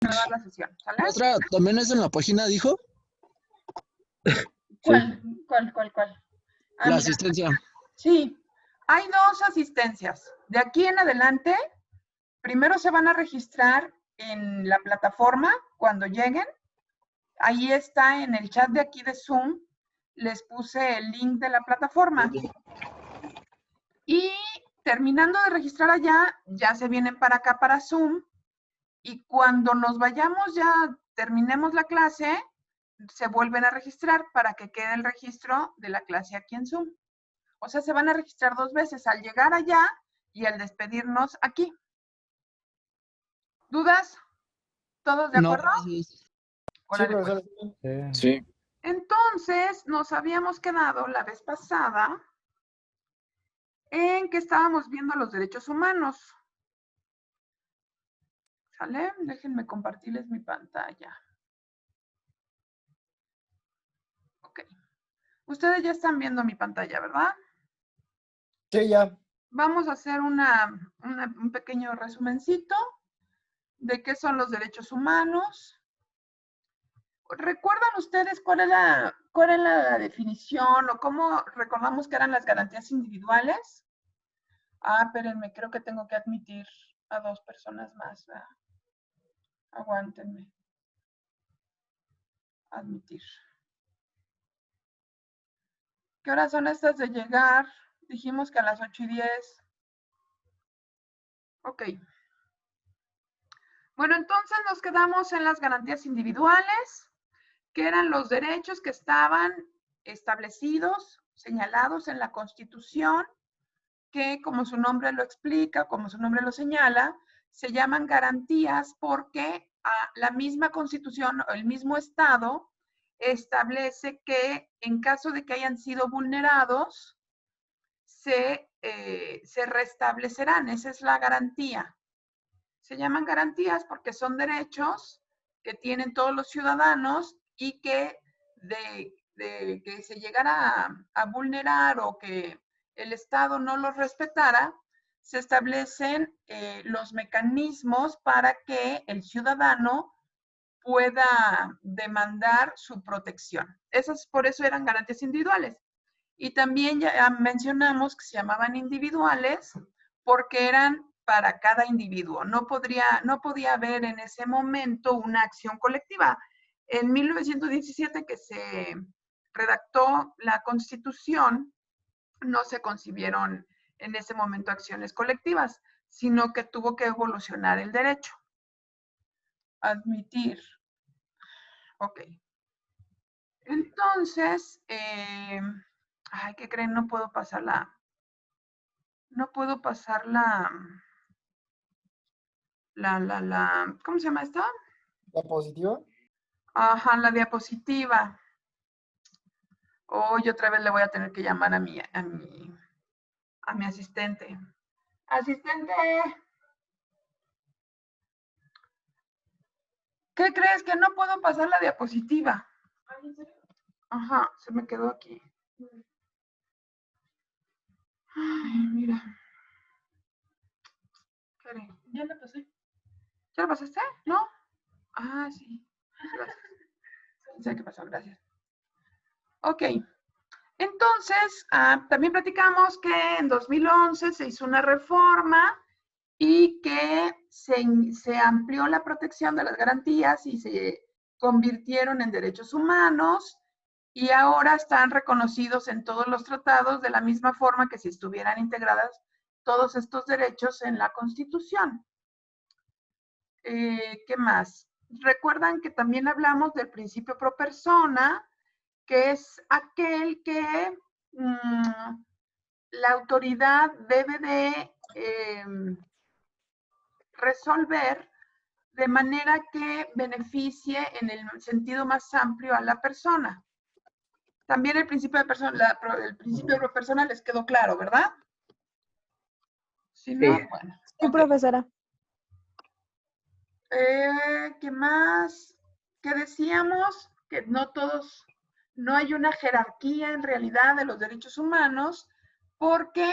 grabar la sesión, ¿sale? Maestra, ¿también es en la página, dijo? ¿Cuál? Ah, La mira, asistencia. sí, hay dos asistencias. De aquí en adelante, primero se van a registrar en la plataforma cuando lleguen. Ahí está en el chat de aquí de Zoom, les puse el link de la plataforma. Y terminando de registrar allá, ya se vienen para acá para Zoom. Y cuando nos vayamos, ya terminemos la clase, se vuelven a registrar para que quede el registro de la clase aquí en Zoom. O sea, se van a registrar dos veces, al llegar allá y al despedirnos aquí. ¿Dudas? ¿Todos de No, acuerdo? gracias. Sí, Órale, pues. profesor. Sí. Entonces, nos habíamos quedado la vez pasada en que estábamos viendo los derechos humanos. ¿Sale? Déjenme compartirles mi pantalla. Ok. Ustedes ya están viendo mi pantalla, ¿verdad? Sí, ya. Vamos a hacer un pequeño resumencito de qué son los derechos humanos. ¿Recuerdan ustedes cuál es la definición o cómo recordamos que eran las garantías individuales? Ah, espérenme, creo que tengo que admitir a dos personas más, ¿verdad? Aguántenme. Admitir. ¿Qué horas son estas de llegar? Dijimos que a las 8:10. Ok. Bueno, entonces nos quedamos en las garantías individuales, que eran los derechos que estaban establecidos, señalados en la Constitución, que como su nombre lo explica, como su nombre lo señala, se llaman garantías porque la misma Constitución o el mismo Estado establece que en caso de que hayan sido vulnerados, se restablecerán. Esa es la garantía. Se llaman garantías porque son derechos que tienen todos los ciudadanos y que de que se llegara a vulnerar o que el Estado no los respetara, se establecen los mecanismos para que el ciudadano pueda demandar su protección. Esas por eso eran garantías individuales. Y también ya mencionamos que se llamaban individuales porque eran para cada individuo. No podía haber en ese momento una acción colectiva. En 1917, que se redactó la Constitución, no se concibieron en ese momento acciones colectivas, sino que tuvo que evolucionar el derecho. Admitir. Ok. Entonces, ay, ¿qué creen? No puedo pasar la ¿cómo se llama esto? ¿Diapositiva? Ajá, la diapositiva. Hoy otra vez le voy a tener que llamar a mi asistente. Asistente, ¿qué crees? Que no puedo pasar la diapositiva. Ajá, se me quedó aquí. Ay, mira. Ya la pasé. ¿Ya la pasaste? ¿No? Ah, sí. Gracias. No sé qué pasó, gracias. Ok. Entonces, también platicamos que en 2011 se hizo una reforma y que se amplió la protección de las garantías y se convirtieron en derechos humanos y ahora están reconocidos en todos los tratados de la misma forma que si estuvieran integradas todos estos derechos en la Constitución. ¿Qué más? Recuerdan que también hablamos del principio pro persona, que es aquel que la autoridad debe de resolver de manera que beneficie en el sentido más amplio a la persona. También el principio el principio pro persona les quedó claro, ¿verdad? Si no, Sí. bueno. Sí, Okay. profesora. ¿Qué más? ¿Qué decíamos? Que no hay una jerarquía en realidad de los derechos humanos, porque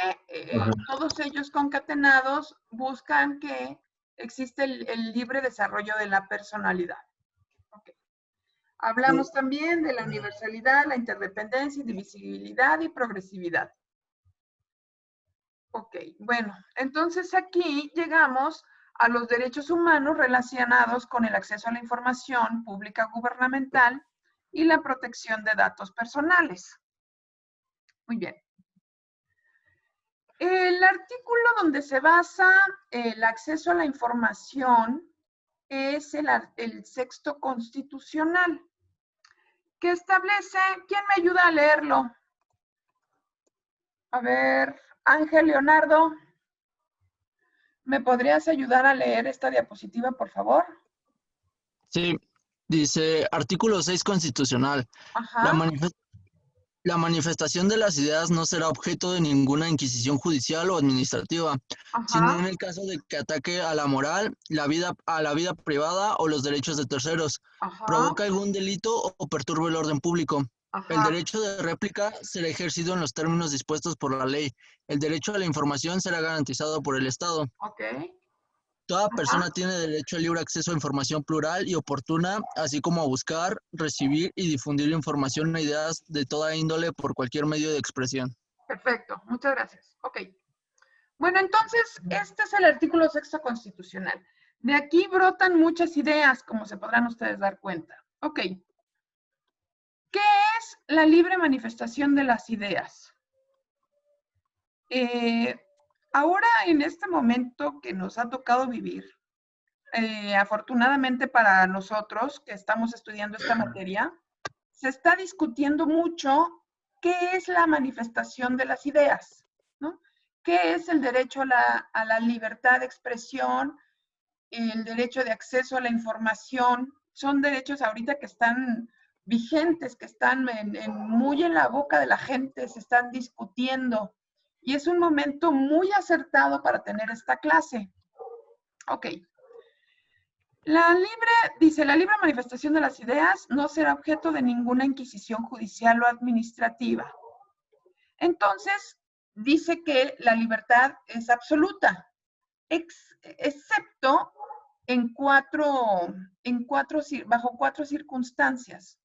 todos ellos concatenados buscan que existe el libre desarrollo de la personalidad. Okay. Hablamos también de la universalidad, la interdependencia, indivisibilidad y progresividad. Ok, bueno, entonces aquí llegamos a los derechos humanos relacionados con el acceso a la información pública gubernamental y la protección de datos personales. Muy bien. El artículo donde se basa el acceso a la información es el sexto constitucional, que establece, ¿quién me ayuda a leerlo? A ver, Ángel Leonardo, ¿me podrías ayudar a leer esta diapositiva, por favor? Sí, dice artículo 6 constitucional. La, Ajá, manif- la manifestación de las ideas no será objeto de ninguna inquisición judicial o administrativa, sino ajá, en el caso de que ataque a la moral, a la vida privada o los derechos de terceros, ajá, provoca algún delito o perturbe el orden público. El ajá, derecho de réplica será ejercido en los términos dispuestos por la ley. El derecho a la información será garantizado por el Estado. ok, Toda ajá, persona tiene derecho al libre acceso a información plural y oportuna, así como a buscar, recibir y difundir información e ideas de toda índole por cualquier medio de expresión. perfecto, muchas gracias. Ok, bueno, entonces, este es el artículo sexto constitucional. De aquí brotan muchas ideas, como se podrán ustedes dar cuenta. Ok, ¿qué es la libre manifestación de las ideas? Ahora, en este momento que nos ha tocado vivir, afortunadamente para nosotros que estamos estudiando esta materia, se está discutiendo mucho qué es la manifestación de las ideas, ¿no? ¿Qué es el derecho a la libertad de expresión, el derecho de acceso a la información? Son derechos ahorita que están vigentes, que están muy en la boca de la gente, se están discutiendo. Y es un momento muy acertado para tener esta clase. Ok. Dice, la libre manifestación de las ideas no será objeto de ninguna inquisición judicial o administrativa. Entonces, dice que la libertad es absoluta, excepto bajo cuatro circunstancias.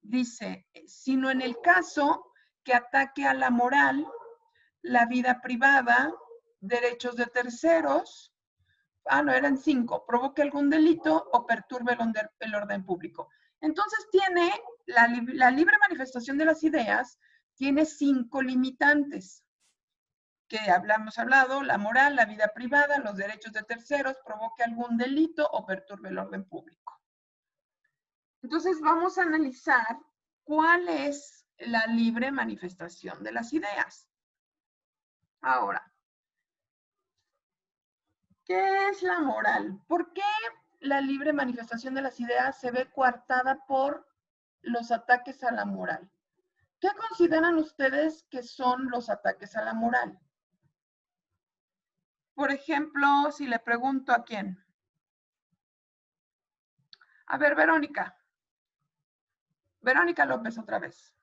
Dice, sino en el caso que ataque a la moral, la vida privada, derechos de terceros, no, eran 5, provoque algún delito o perturbe el orden público. Entonces tiene la libre manifestación de las ideas, tiene 5 limitantes que hemos hablado, la moral, la vida privada, los derechos de terceros, provoque algún delito o perturbe el orden público. Entonces vamos a analizar cuál es la libre manifestación de las ideas. Ahora, ¿qué es la moral? ¿Por qué la libre manifestación de las ideas se ve coartada por los ataques a la moral? ¿Qué consideran ustedes que son los ataques a la moral? Por ejemplo, si le pregunto a quién. A ver, Verónica. Verónica López otra vez.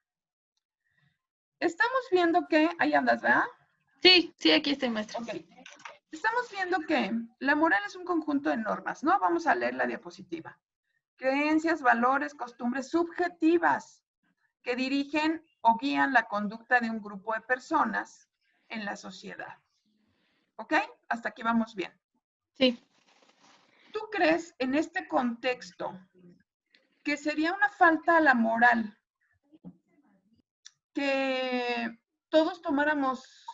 Estamos viendo que, ahí andas, ¿verdad? Sí, sí, aquí estoy, maestra. Ok. Estamos viendo que la moral es un conjunto de normas, ¿no? Vamos a leer la diapositiva. Creencias, valores, costumbres subjetivas que dirigen o guían la conducta de un grupo de personas en la sociedad. ¿Ok? Hasta aquí vamos bien. Sí. ¿Tú crees en este contexto que sería una falta a la moral que todos tomáramos,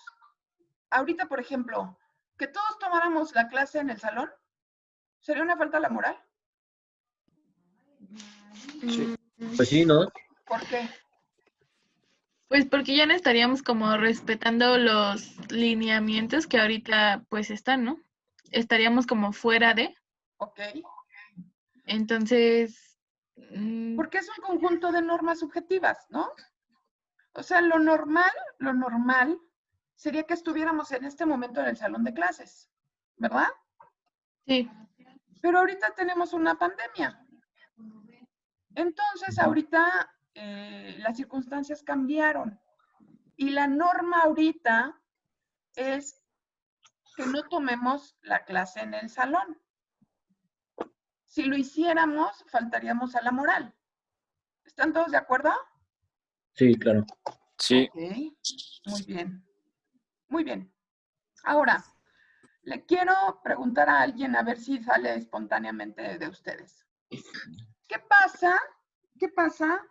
ahorita por ejemplo, que todos tomáramos la clase en el salón? ¿Sería una falta a la moral? Sí. Pues sí, ¿no? ¿Por qué? Pues porque ya no estaríamos como respetando los lineamientos que ahorita pues están, ¿no? Estaríamos como fuera de. ¿Ok? Entonces, Porque es un conjunto de normas subjetivas, ¿no? O sea, lo normal sería que estuviéramos en este momento en el salón de clases, ¿verdad? sí, Pero ahorita tenemos una pandemia. Entonces, ahorita las circunstancias cambiaron. Y la norma ahorita es que no tomemos la clase en el salón. Si lo hiciéramos, faltaríamos a la moral. ¿Están todos de acuerdo? Sí, claro. Sí. Ok, muy bien. Muy bien. Ahora, le quiero preguntar a alguien a ver si sale espontáneamente de ustedes. ¿Qué pasa? ¿Qué pasa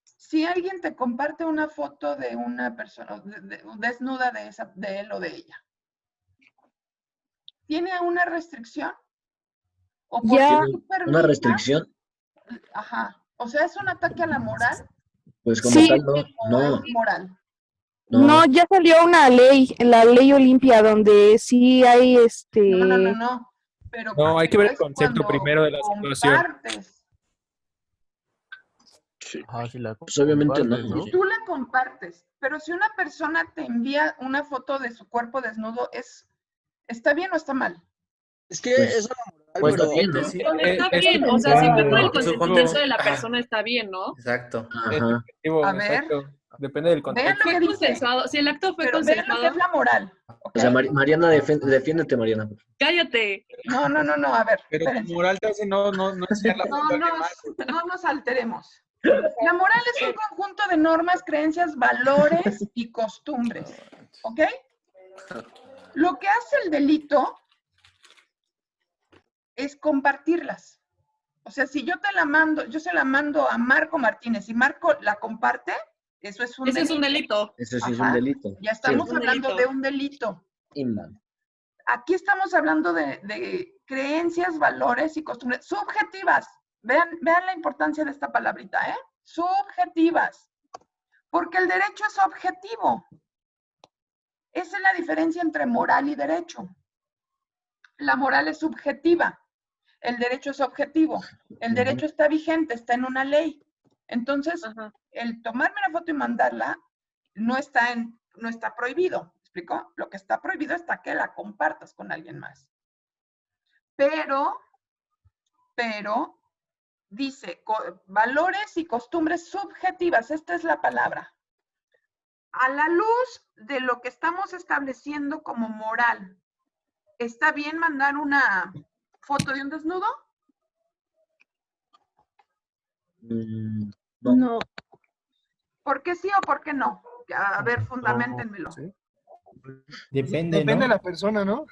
si alguien te comparte una foto de una persona desnuda de él o de ella? ¿Tiene una restricción? ¿O porque Ya, tú ¿Una permitas? restricción? Ajá. O sea, ¿es un ataque a la moral Pues como sí, tal, no. o No, es moral? no, ya salió una ley, la ley Olimpia, donde sí hay No. Pero No, hay que ver el es concepto cuando primero de la situación. compartes. Ah, sí, la pues obviamente no. compartes, ¿no? Si tú la compartes, pero si una persona te envía una foto de su cuerpo desnudo, ¿está bien o está mal? Es que Pues- eso es la moral, Pues pero depende. Sí, Pues está es bien, o sea, siempre por el subjetivo, consentimiento de la Ajá. persona está bien, ¿no? Exacto. es Ajá. subjetivo, A ver. exacto. Depende del Vean contexto. lo que Fue dice. consensuado, si el acto fue Pero vean lo que consensuado, es la moral. ¿ok? O sea, Mariana, defiéndete, Mariana. cállate. No, a ver, Pero tu espérense. moral te hace no enseñar la foto a alguien más. No nos alteremos. La moral es un conjunto de normas, creencias, valores y costumbres. ¿Ok? Lo que hace el delito es compartirlas. O sea, si yo se la mando a Marco Martínez y Marco la comparte, eso es un Ese es delito. un delito. Eso sí es Ajá. un delito. Ya estamos Sí, un hablando delito. de un delito. Inman. Aquí estamos hablando de creencias, valores y costumbres subjetivas. Vean la importancia de esta palabrita, ¿eh? Subjetivas. Porque el derecho es objetivo. Esa es la diferencia entre moral y derecho. La moral es subjetiva. El derecho es objetivo. El derecho está vigente, está en una ley. Entonces, Ajá. el tomarme una foto y mandarla no está prohibido. ¿Me explico? Lo que está prohibido está que la compartas con alguien más. Pero dice valores y costumbres subjetivas. Esta es la palabra. A la luz de lo que estamos estableciendo como moral, ¿está bien mandar una foto de un desnudo? No. no. ¿Por qué sí o por qué no? A ver, fundamentenmelo. Sí. Depende de la persona, ¿no?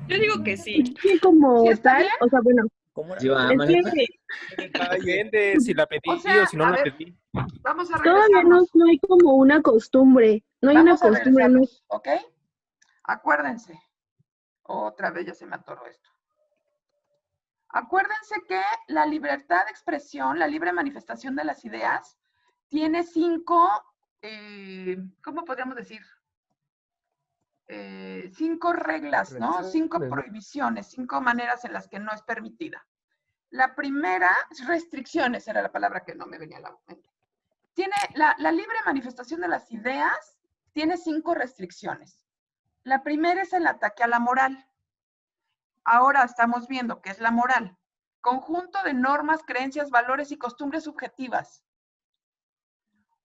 Yo digo que sí. Sí, como ¿Sí está tal, bien? o sea, bueno, ¿Sí va, es Mariana? que Depende si la pedí O sea, o si no a la ver, pedí. Vamos a todavía regresarnos. no hay como una costumbre, no hay Vamos a una costumbre, no regresarnos, ¿ok? Acuérdense. Otra vez ya se me atoró esto. Acuérdense que la libertad de expresión, la libre manifestación de las ideas, tiene 5, ¿cómo podríamos decir? 5 reglas, ¿no? 5 prohibiciones, 5 maneras en las que no es permitida. La primera, restricciones era la palabra que no me venía a la mente. Tiene la libre manifestación de las ideas, tiene 5 restricciones. La primera es el ataque a la moral. Ahora estamos viendo qué es la moral. Conjunto de normas, creencias, valores y costumbres subjetivas.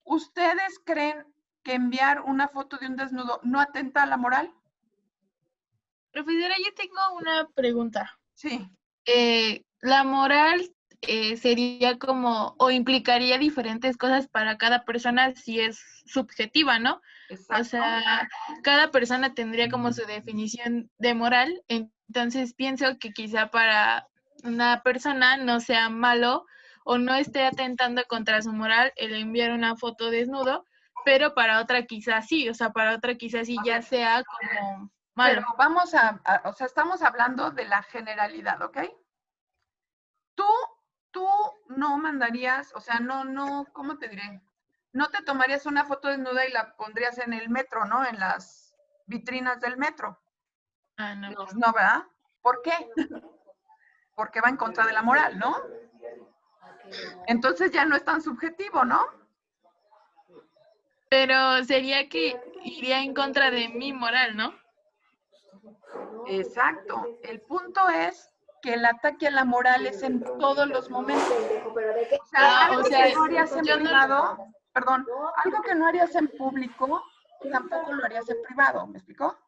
¿Ustedes creen que enviar una foto de un desnudo no atenta a la moral? Profesora, yo tengo una pregunta. Sí. La moral sería como, o implicaría diferentes cosas para cada persona si es subjetiva, ¿no? Exacto. O sea, cada persona tendría como su definición de moral, entonces pienso que quizá para una persona no sea malo o no esté atentando contra su moral el enviar una foto desnudo, pero para otra quizás sí, o sea, para otra quizás sí ya sea como malo. Pero vamos o sea, estamos hablando de la generalidad, ¿ok? Tú no mandarías, o sea, no, ¿cómo te diré? No te tomarías una foto desnuda y la pondrías en el metro, ¿no? En las vitrinas del metro. Ah, no. No, ¿verdad? ¿Por qué? Porque va en contra de la moral, ¿no? Entonces ya no es tan subjetivo, ¿no? Pero sería que iría en contra de mi moral, ¿no? Exacto. El punto es que el ataque a la moral es en todos los momentos. O sea, algo que no harías en privado, perdón, algo que no harías en público, tampoco lo harías en privado, ¿me explicó?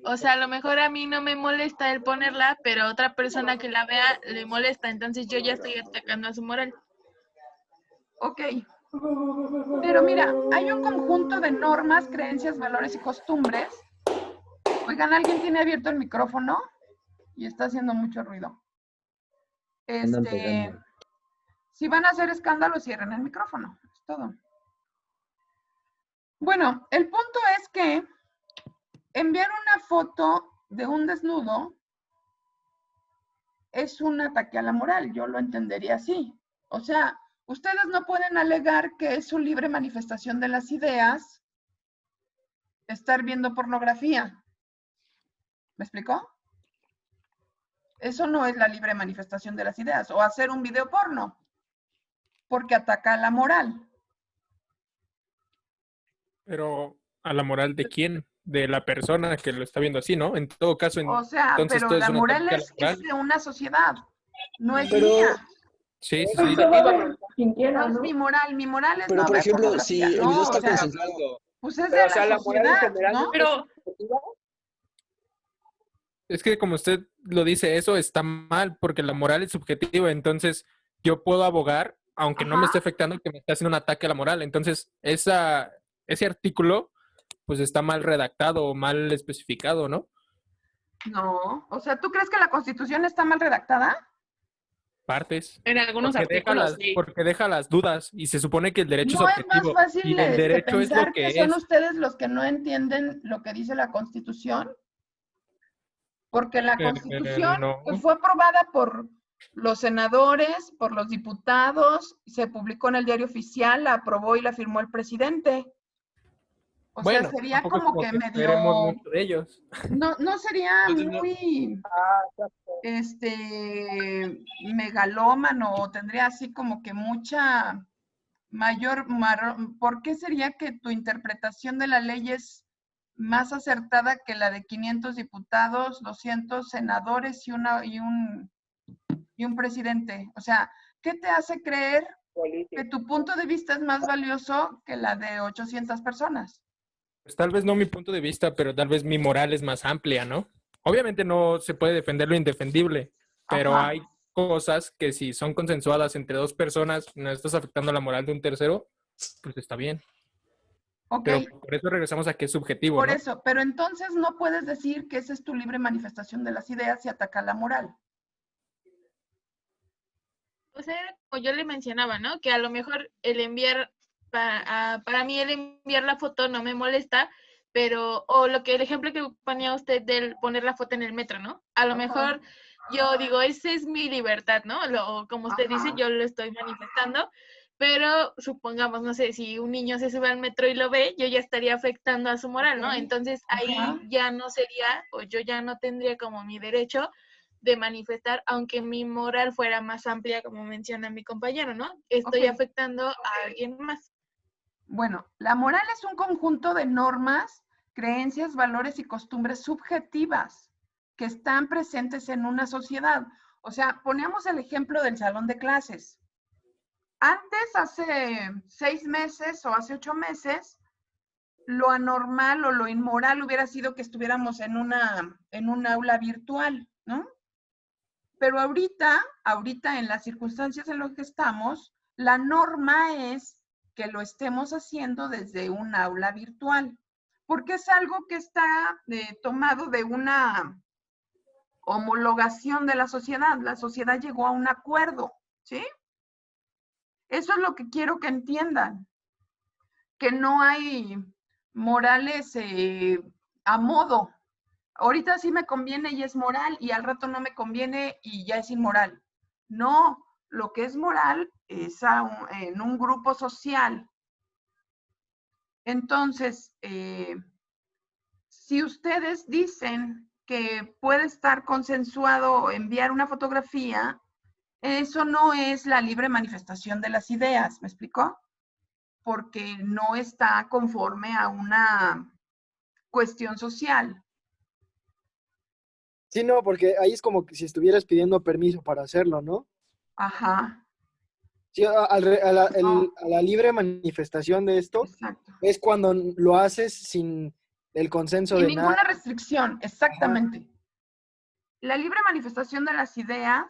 O sea, a lo mejor a mí no me molesta el ponerla, pero a otra persona que la vea le molesta, entonces yo ya estoy atacando a su moral. Ok. Pero mira, hay un conjunto de normas, creencias, valores y costumbres. Oigan, ¿alguien tiene abierto el micrófono? Y está haciendo mucho ruido. Andan pegando. Si van a hacer escándalo, cierren el micrófono. Es todo. Bueno, el punto es que enviar una foto de un desnudo es un ataque a la moral. Yo lo entendería así. O sea, ustedes no pueden alegar que es su libre manifestación de las ideas estar viendo pornografía. ¿Me explicó? Eso no es la libre manifestación de las ideas. O hacer un video porno, porque ataca a la moral. Pero, ¿a la moral de quién? De la persona que lo está viendo así, ¿no? En todo caso, O sea, entonces pero todo la es un moral ataque a la es moral. de una sociedad. No es Pero- mía. Sí, sí, sí. No es mi moral. Mi moral es Pero, no por ver ejemplo, si pornografía. el No, video o está sea, consensuado, pues es Pero, de o sea, la la moral en sociedad, general ¿no? Pero, Es que como usted lo dice, eso está mal porque la moral es subjetiva. Entonces, yo puedo abogar, aunque no me esté afectando, que me está haciendo un ataque a la moral. Entonces, ese artículo, pues está mal redactado o mal especificado, ¿no? No, o sea, ¿tú crees que la Constitución está mal redactada? Partes. en algunos artículos sí. Porque deja las dudas y se supone que el derecho No es es más objetivo fácil y el derecho es lo pensar que que son es. ustedes los que no entienden lo que dice la Constitución, porque la Constitución No. pues, fue aprobada por los senadores, por los diputados, se publicó en el diario oficial, la aprobó y la firmó el presidente. O Bueno, sea, sería tampoco es como como que que medio, esperemos mucho de ellos. no sería Entonces, no- muy megalómano, o tendría así como que mucha ¿por qué sería que tu interpretación de la ley es más acertada que la de 500 diputados, 200 senadores y un presidente? O sea, ¿qué te hace creer que tu punto de vista es más valioso que la de 800 personas? Pues tal vez no mi punto de vista, pero tal vez mi moral es más amplia, ¿no? Obviamente no se puede defender lo indefendible, pero Ajá. hay cosas que si son consensuadas entre dos personas, no estás afectando la moral de un tercero, pues está bien. Ok, Pero por eso regresamos a que es subjetivo, por ¿no? eso, pero entonces no puedes decir que esa es tu libre manifestación de las ideas y atacar la moral. O sea, como yo le mencionaba, ¿no? Que a lo mejor el enviar, para mí el enviar la foto no me molesta, pero, o el ejemplo que ponía usted del poner la foto en el metro, ¿no? A lo mejor yo digo, esa es mi libertad, ¿no? Como usted dice, yo lo estoy manifestando, pero supongamos, no sé, si un niño se sube al metro y lo ve, yo ya estaría afectando a su moral, ¿no? Entonces ahí ya no sería, o yo ya no tendría como mi derecho de manifestar, aunque mi moral fuera más amplia, como menciona mi compañero, ¿no? Estoy afectando a alguien más. Bueno, la moral es un conjunto de normas, creencias, valores y costumbres subjetivas que están presentes en una sociedad. O sea, ponemos el ejemplo del salón de clases. Antes, hace 6 meses o hace 8 meses, lo anormal o lo inmoral hubiera sido que estuviéramos en un aula virtual, ¿no? Pero ahorita en las circunstancias en las que estamos, la norma es que lo estemos haciendo desde un aula virtual, porque es algo que está tomado de una homologación de la sociedad. La sociedad llegó a un acuerdo, ¿sí? Eso es lo que quiero que entiendan, que no hay morales a modo. Ahorita sí me conviene y es moral, y al rato no me conviene y ya es inmoral. No, lo que es moral es en un grupo social. Entonces, si ustedes dicen que puede estar consensuado enviar una fotografía, eso no es la libre manifestación de las ideas, ¿me explicó? Porque no está conforme a una cuestión social. Sí, no, porque ahí es como que si estuvieras pidiendo permiso para hacerlo, ¿no? Ajá. Sí, a la libre manifestación de esto Exacto. es cuando lo haces sin el consenso Y de ninguna nada. restricción, exactamente. La libre manifestación de las ideas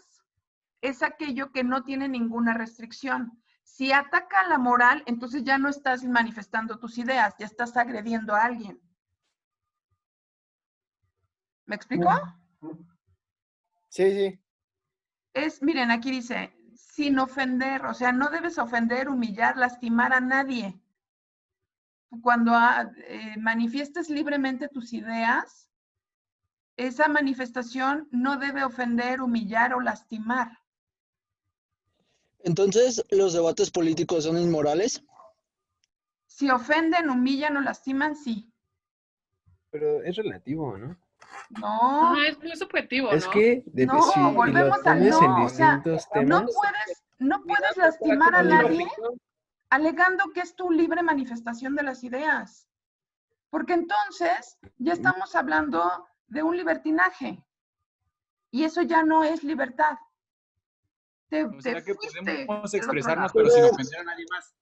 es aquello que no tiene ninguna restricción. Si ataca a la moral, entonces ya no estás manifestando tus ideas, ya estás agrediendo a alguien. ¿Me explicó? Sí, sí. Miren, aquí dice, sin ofender, o sea, no debes ofender, humillar, lastimar a nadie. Cuando manifiestes libremente tus ideas, esa manifestación no debe ofender, humillar o lastimar. Entonces, ¿los debates políticos son inmorales? Si ofenden, humillan o lastiman, sí. Pero es relativo, ¿no? No, Ajá, es muy subjetivo, Es ¿no? que no, si lo volvemos al pones en no, o sea, distintos no temas, puedes lastimar a nadie alegando que es tu libre manifestación de las ideas. Porque entonces ya estamos hablando de un libertinaje. Y eso ya no es libertad. Te O sea que fuiste podemos del otro expresarnos, lado. pero sin ofender a nadie más.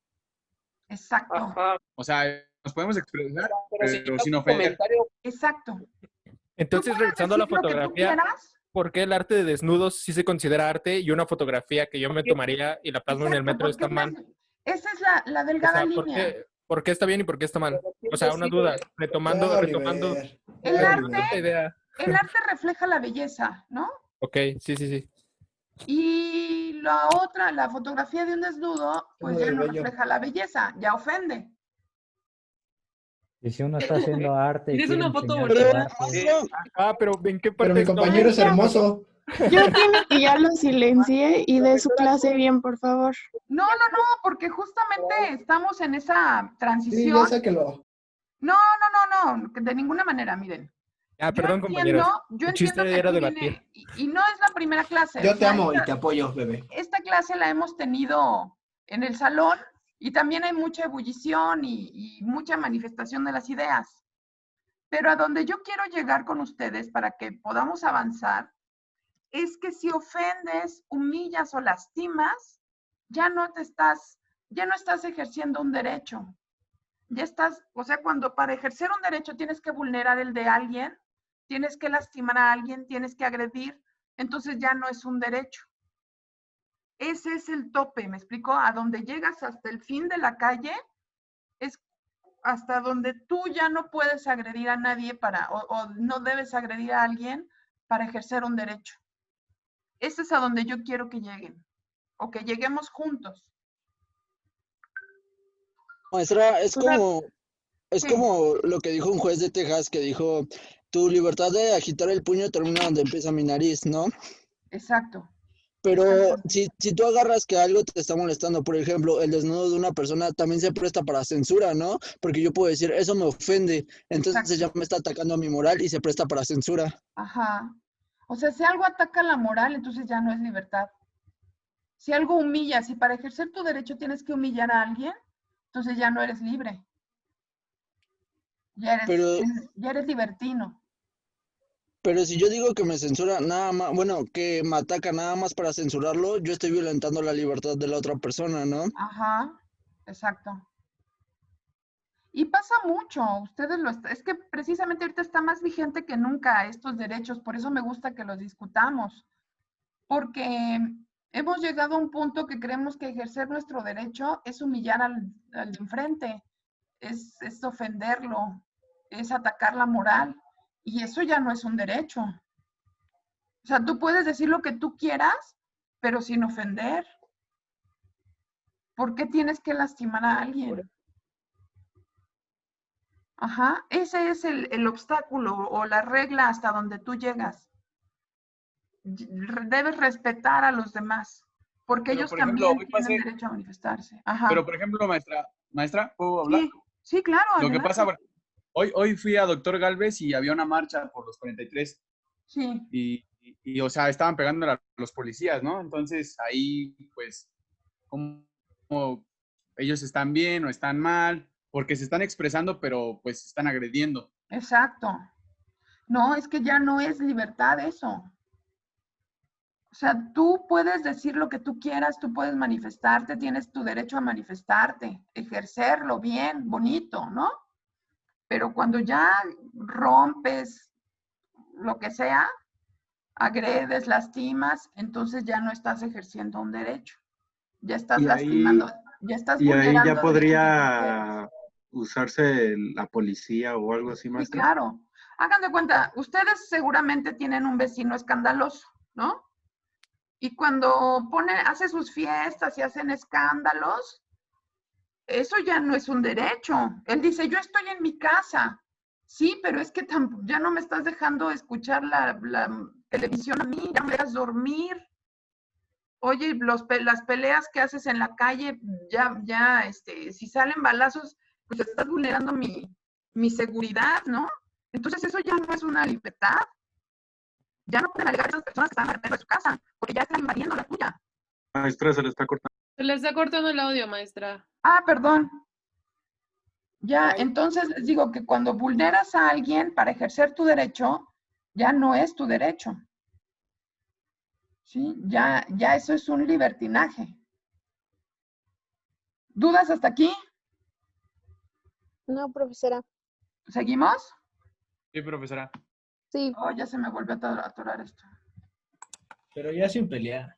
Exacto, Ajá. O sea, nos podemos expresar, Pero pero sin ofender. exacto. Tú Entonces, puedes regresando a la decir lo que tú fotografía, quieras. ¿por qué el arte de desnudos sí se considera arte y una fotografía que yo me tomaría y la plasmo en el Exacto, metro porque está mal? esa es la O delgada sea, línea. ¿por qué está bien y por qué está mal? O sea, una duda, retomando El arte, esta idea. el arte refleja la belleza, ¿no? Ok, sí, sí, sí. Y la otra, la fotografía de un desnudo, pues ya no refleja la belleza, ya ofende. Y si uno está haciendo arte y Tienes quiere una foto enseñar Pero, su bonita. arte, Pero ¿en qué Pero parte mi compañero es hermoso. Yo tiene que ya lo silencié y de su clase bien, por favor. No, porque justamente estamos en esa Sí, transición. ya sáquelo. No, de ninguna manera, miren. perdón, compañeros. Yo El chiste entiendo que era aquí debatir. viene, y no es la primera clase. Yo o te sea, amo y te apoyo, bebé. esta clase la hemos tenido en el salón y también hay mucha ebullición y mucha manifestación de las ideas. Pero a donde yo quiero llegar con ustedes para que podamos avanzar es que si ofendes, humillas o lastimas, ya no estás ejerciendo un derecho. Ya estás, o sea, cuando para ejercer un derecho tienes que vulnerar el de alguien, tienes que lastimar a alguien, tienes que agredir, entonces ya no es un derecho. Ese es el tope, ¿me explico? A donde llegas hasta el fin de la calle es hasta donde tú ya no puedes agredir a nadie o no debes agredir a alguien para ejercer un derecho. Ese es a donde yo quiero que lleguen, o que lleguemos juntos. maestra, es Sí. como lo que dijo un juez de Texas que dijo, tu libertad de agitar el puño termina donde empieza mi nariz, ¿no? Exacto. Pero si tú agarras que algo te está molestando, por ejemplo, el desnudo de una persona también se presta para censura, ¿no? Porque yo puedo decir, eso me ofende, entonces ya me está atacando a mi moral y se presta para censura. Ajá. O sea, si algo ataca la moral, entonces ya no es libertad. Si algo humilla, si para ejercer tu derecho tienes que humillar a alguien, entonces ya no eres libre. Ya eres libertino. Pero si yo digo que me censura nada más, bueno, que me ataca nada más para censurarlo, yo estoy violentando la libertad de la otra persona, ¿no? Ajá, exacto. Y pasa mucho, es que precisamente ahorita está más vigente que nunca estos derechos, por eso me gusta que los discutamos, porque hemos llegado a un punto que creemos que ejercer nuestro derecho es humillar al de enfrente, es ofenderlo, es atacar la moral, y eso ya no es un derecho. O sea, tú puedes decir lo que tú quieras, pero sin ofender. ¿Por qué tienes que lastimar a alguien? Ajá, ese es el obstáculo o la regla hasta donde tú llegas. Debes respetar a los demás, porque Pero, ellos por ejemplo, también tienen derecho a manifestarse. Ajá. Pero, por ejemplo, maestra, ¿puedo hablar? Sí, claro. Lo que adelante. pasa, hoy fui a Doctor Galvez y había una marcha por los 43. Sí. Y o sea, estaban pegando a los policías, ¿no? Entonces, ahí, pues, ¿cómo ellos están bien o están mal? Porque se están expresando, pero pues se están agrediendo. Exacto. No, es que ya no es libertad eso. O sea, tú puedes decir lo que tú quieras, tú puedes manifestarte, tienes tu derecho a manifestarte, ejercerlo bien, bonito, ¿no? Pero cuando ya rompes lo que sea, agredes, lastimas, entonces ya no estás ejerciendo un derecho. Ya estás lastimando, ya estás y ahí vulnerando ya derechos de podría usarse la policía o algo así, Sí, maestra. claro. Hagan de cuenta, ustedes seguramente tienen un vecino escandaloso, ¿no? Y cuando hace sus fiestas y hacen escándalos, eso ya no es un derecho. Él dice, yo estoy en mi casa. Sí, pero es que ya no me estás dejando escuchar la televisión a mí, ya me dejas dormir. Oye, las peleas que haces en la calle, si salen balazos, pues estás vulnerando mi seguridad, ¿no? Entonces eso ya no es una libertad. Ya no pueden alegar a esas personas que están adentro de su casa, porque ya están invadiendo la tuya. Maestra, se le está cortando. Se le está cortando el audio, maestra. Ah, perdón. Ya, entonces les digo que cuando vulneras a alguien para ejercer tu derecho, ya no es tu derecho. ¿Sí? Ya eso es un libertinaje. ¿Dudas hasta aquí? No, profesora. ¿Seguimos? Sí, profesora. Sí. Oh, ya se me volvió a atorar esto. Pero ya sin pelear.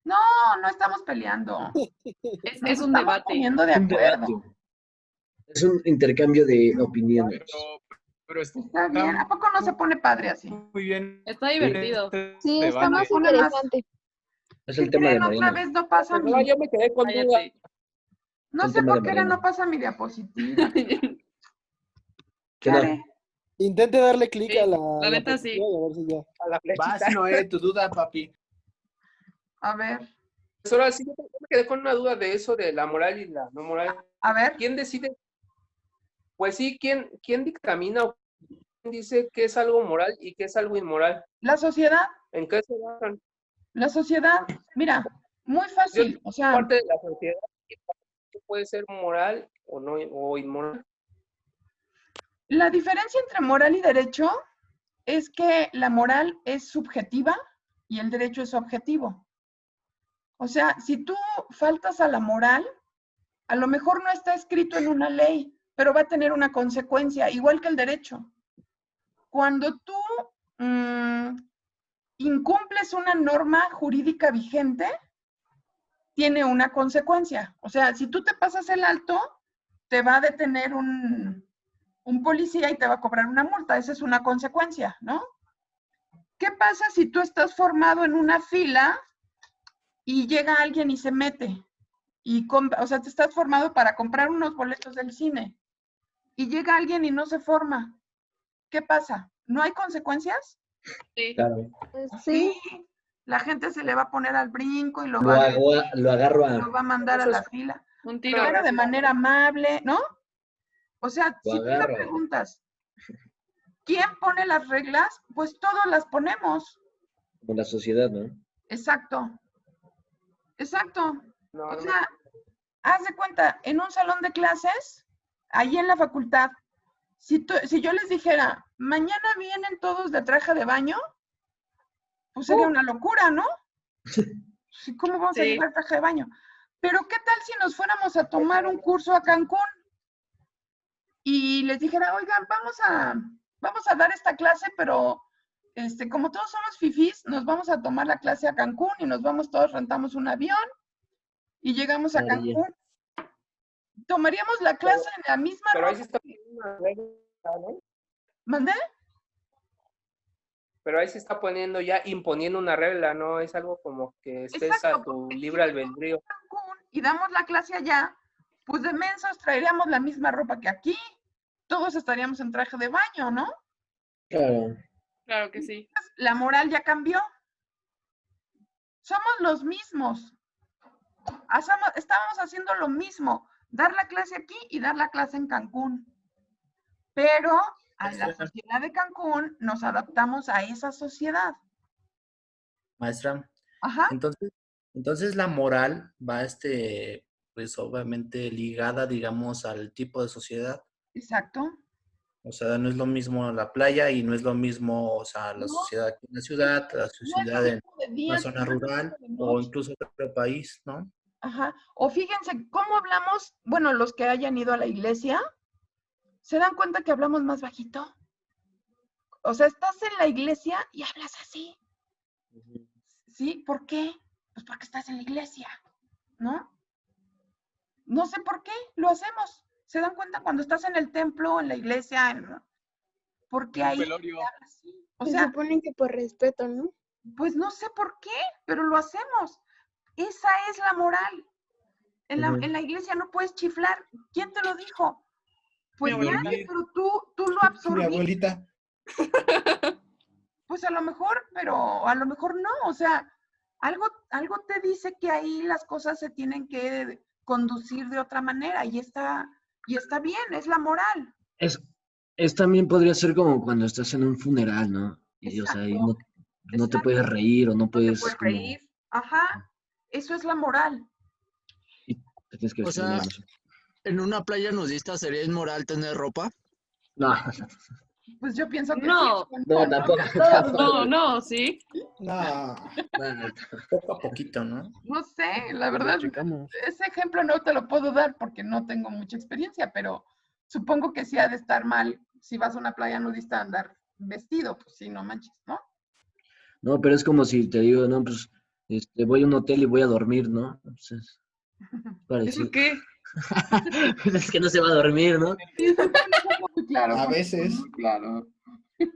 No, no estamos peleando. Es un debate. Poniendo de acuerdo. Es un intercambio de opiniones. Pero está bien. ¿A poco no se pone padre así? Muy bien. Está divertido. Sí, está más interesante. Es el tema de Otra Mariana. vez no pasa mi... Yo me quedé con duda. No sé por qué ahora no pasa mi diapositiva. ¿Qué haré? Intente darle clic a la neta sí. y a ver si ya. A la flechita. Vas, Noé, tu duda, papi. A ver. Pues ahora sí, yo me quedé con una duda de eso, de la moral y la no moral. A ver. ¿Quién decide? Pues sí, ¿quién dictamina o quién dice qué es algo moral y qué es algo inmoral? La sociedad. ¿En qué se basan? La sociedad. Mira, muy fácil. O sea, parte de la sociedad puede ser moral o no o inmoral. La diferencia entre moral y derecho es que la moral es subjetiva y el derecho es objetivo. O sea, si tú faltas a la moral, a lo mejor no está escrito en una ley, pero va a tener una consecuencia, igual que el derecho. Cuando tú incumples una norma jurídica vigente, tiene una consecuencia. O sea, si tú te pasas el alto, te va a detener un policía y te va a cobrar una multa. Esa es una consecuencia, ¿no? ¿Qué pasa si tú estás formado en una fila y llega alguien y se mete? O sea, te estás formado para comprar unos boletos del cine y llega alguien y no se forma. ¿Qué pasa? ¿No hay consecuencias? Sí. Claro. Sí. La gente se le va a poner al brinco y lo Lo agarro a... va a mandar a la fila. Un tiro. Pero de manera amable, ¿no? O sea, Lo si tú me agarro. preguntas, ¿quién pone las reglas? Pues todos las ponemos. Como la sociedad, ¿no? Exacto. Exacto. No, O sea, haz de cuenta, en un salón de clases, ahí en la facultad, si yo les dijera, mañana vienen todos de traje de baño, pues sería una locura, ¿no? ¿Cómo vamos a llevar traje de baño? Pero ¿qué tal si nos fuéramos a tomar un curso a Cancún? Y les dijera, oigan, vamos a dar esta clase, pero como todos somos fifís, nos vamos a tomar la clase a Cancún y nos vamos todos, rentamos un avión y llegamos a Cancún. Tomaríamos la clase en la misma pero ropa. ahí sí está poniendo una regla, ¿no? ¿Mandé? Pero ahí se está poniendo ya, imponiendo una regla, ¿no? Es algo como que estés a tu libre albedrío. Y damos la clase allá, pues de mensos traeríamos la misma ropa que aquí. Todos estaríamos en traje de baño, ¿no? Claro. Claro que sí. La moral ya cambió. Somos los mismos. Estábamos haciendo lo mismo. Dar la clase aquí y dar la clase en Cancún. Pero a la sociedad de Cancún nos adaptamos a esa sociedad. Maestra. Ajá. Entonces la moral va, pues obviamente ligada, digamos, al tipo de sociedad. Exacto. O sea, no es lo mismo la playa y no es lo mismo, o sea, la sociedad aquí en la ciudad, la sociedad en una zona rural o incluso otro país, ¿no? Ajá. O fíjense, ¿cómo hablamos? Bueno, los que hayan ido a la iglesia, ¿Se dan cuenta que hablamos más bajito? O sea, estás en la iglesia y hablas así. ¿Sí? ¿Por qué? Pues porque estás en la iglesia, ¿no? No sé por qué, lo hacemos. ¿Se dan cuenta cuando estás en el templo, en la iglesia? Porque Un ahí velorio. hablas así. O Se sea, suponen que por respeto, ¿no? pues no sé por qué, pero lo hacemos. Esa es la moral. En la iglesia no puedes chiflar. ¿Quién te lo dijo? Pues Mi nadie, abuelita. pero tú lo Mi absorbiste. abuelita. Pues a lo mejor, pero a lo mejor no. O sea, algo te dice que ahí las cosas se tienen que conducir de otra manera y está bien, es la moral. Es también podría ser como cuando estás en un funeral, ¿no? Y, o sea, ahí no te puedes reír o no No te puedes puedes como... reír. Ajá, eso es la moral. Te tienes que O vestir sea, bien, no sé. en una playa nudista sería inmoral tener ropa. No, Pues yo pienso que No. sí. no, tampoco. No, sí. No, poco a poquito, ¿no? No sé, la Lo verdad, checamos. ese ejemplo no te lo puedo dar porque no tengo mucha experiencia, pero supongo que sí ha de estar mal si vas a una playa nudista a andar vestido, pues sí, no manches, ¿no? No, pero es como si te digo, no, pues voy a un hotel y voy a dormir, ¿no? Entonces, parecido. ¿Eso qué? Pues es que no se va a dormir, ¿no? Muy claro. A veces. Muy claro. Pero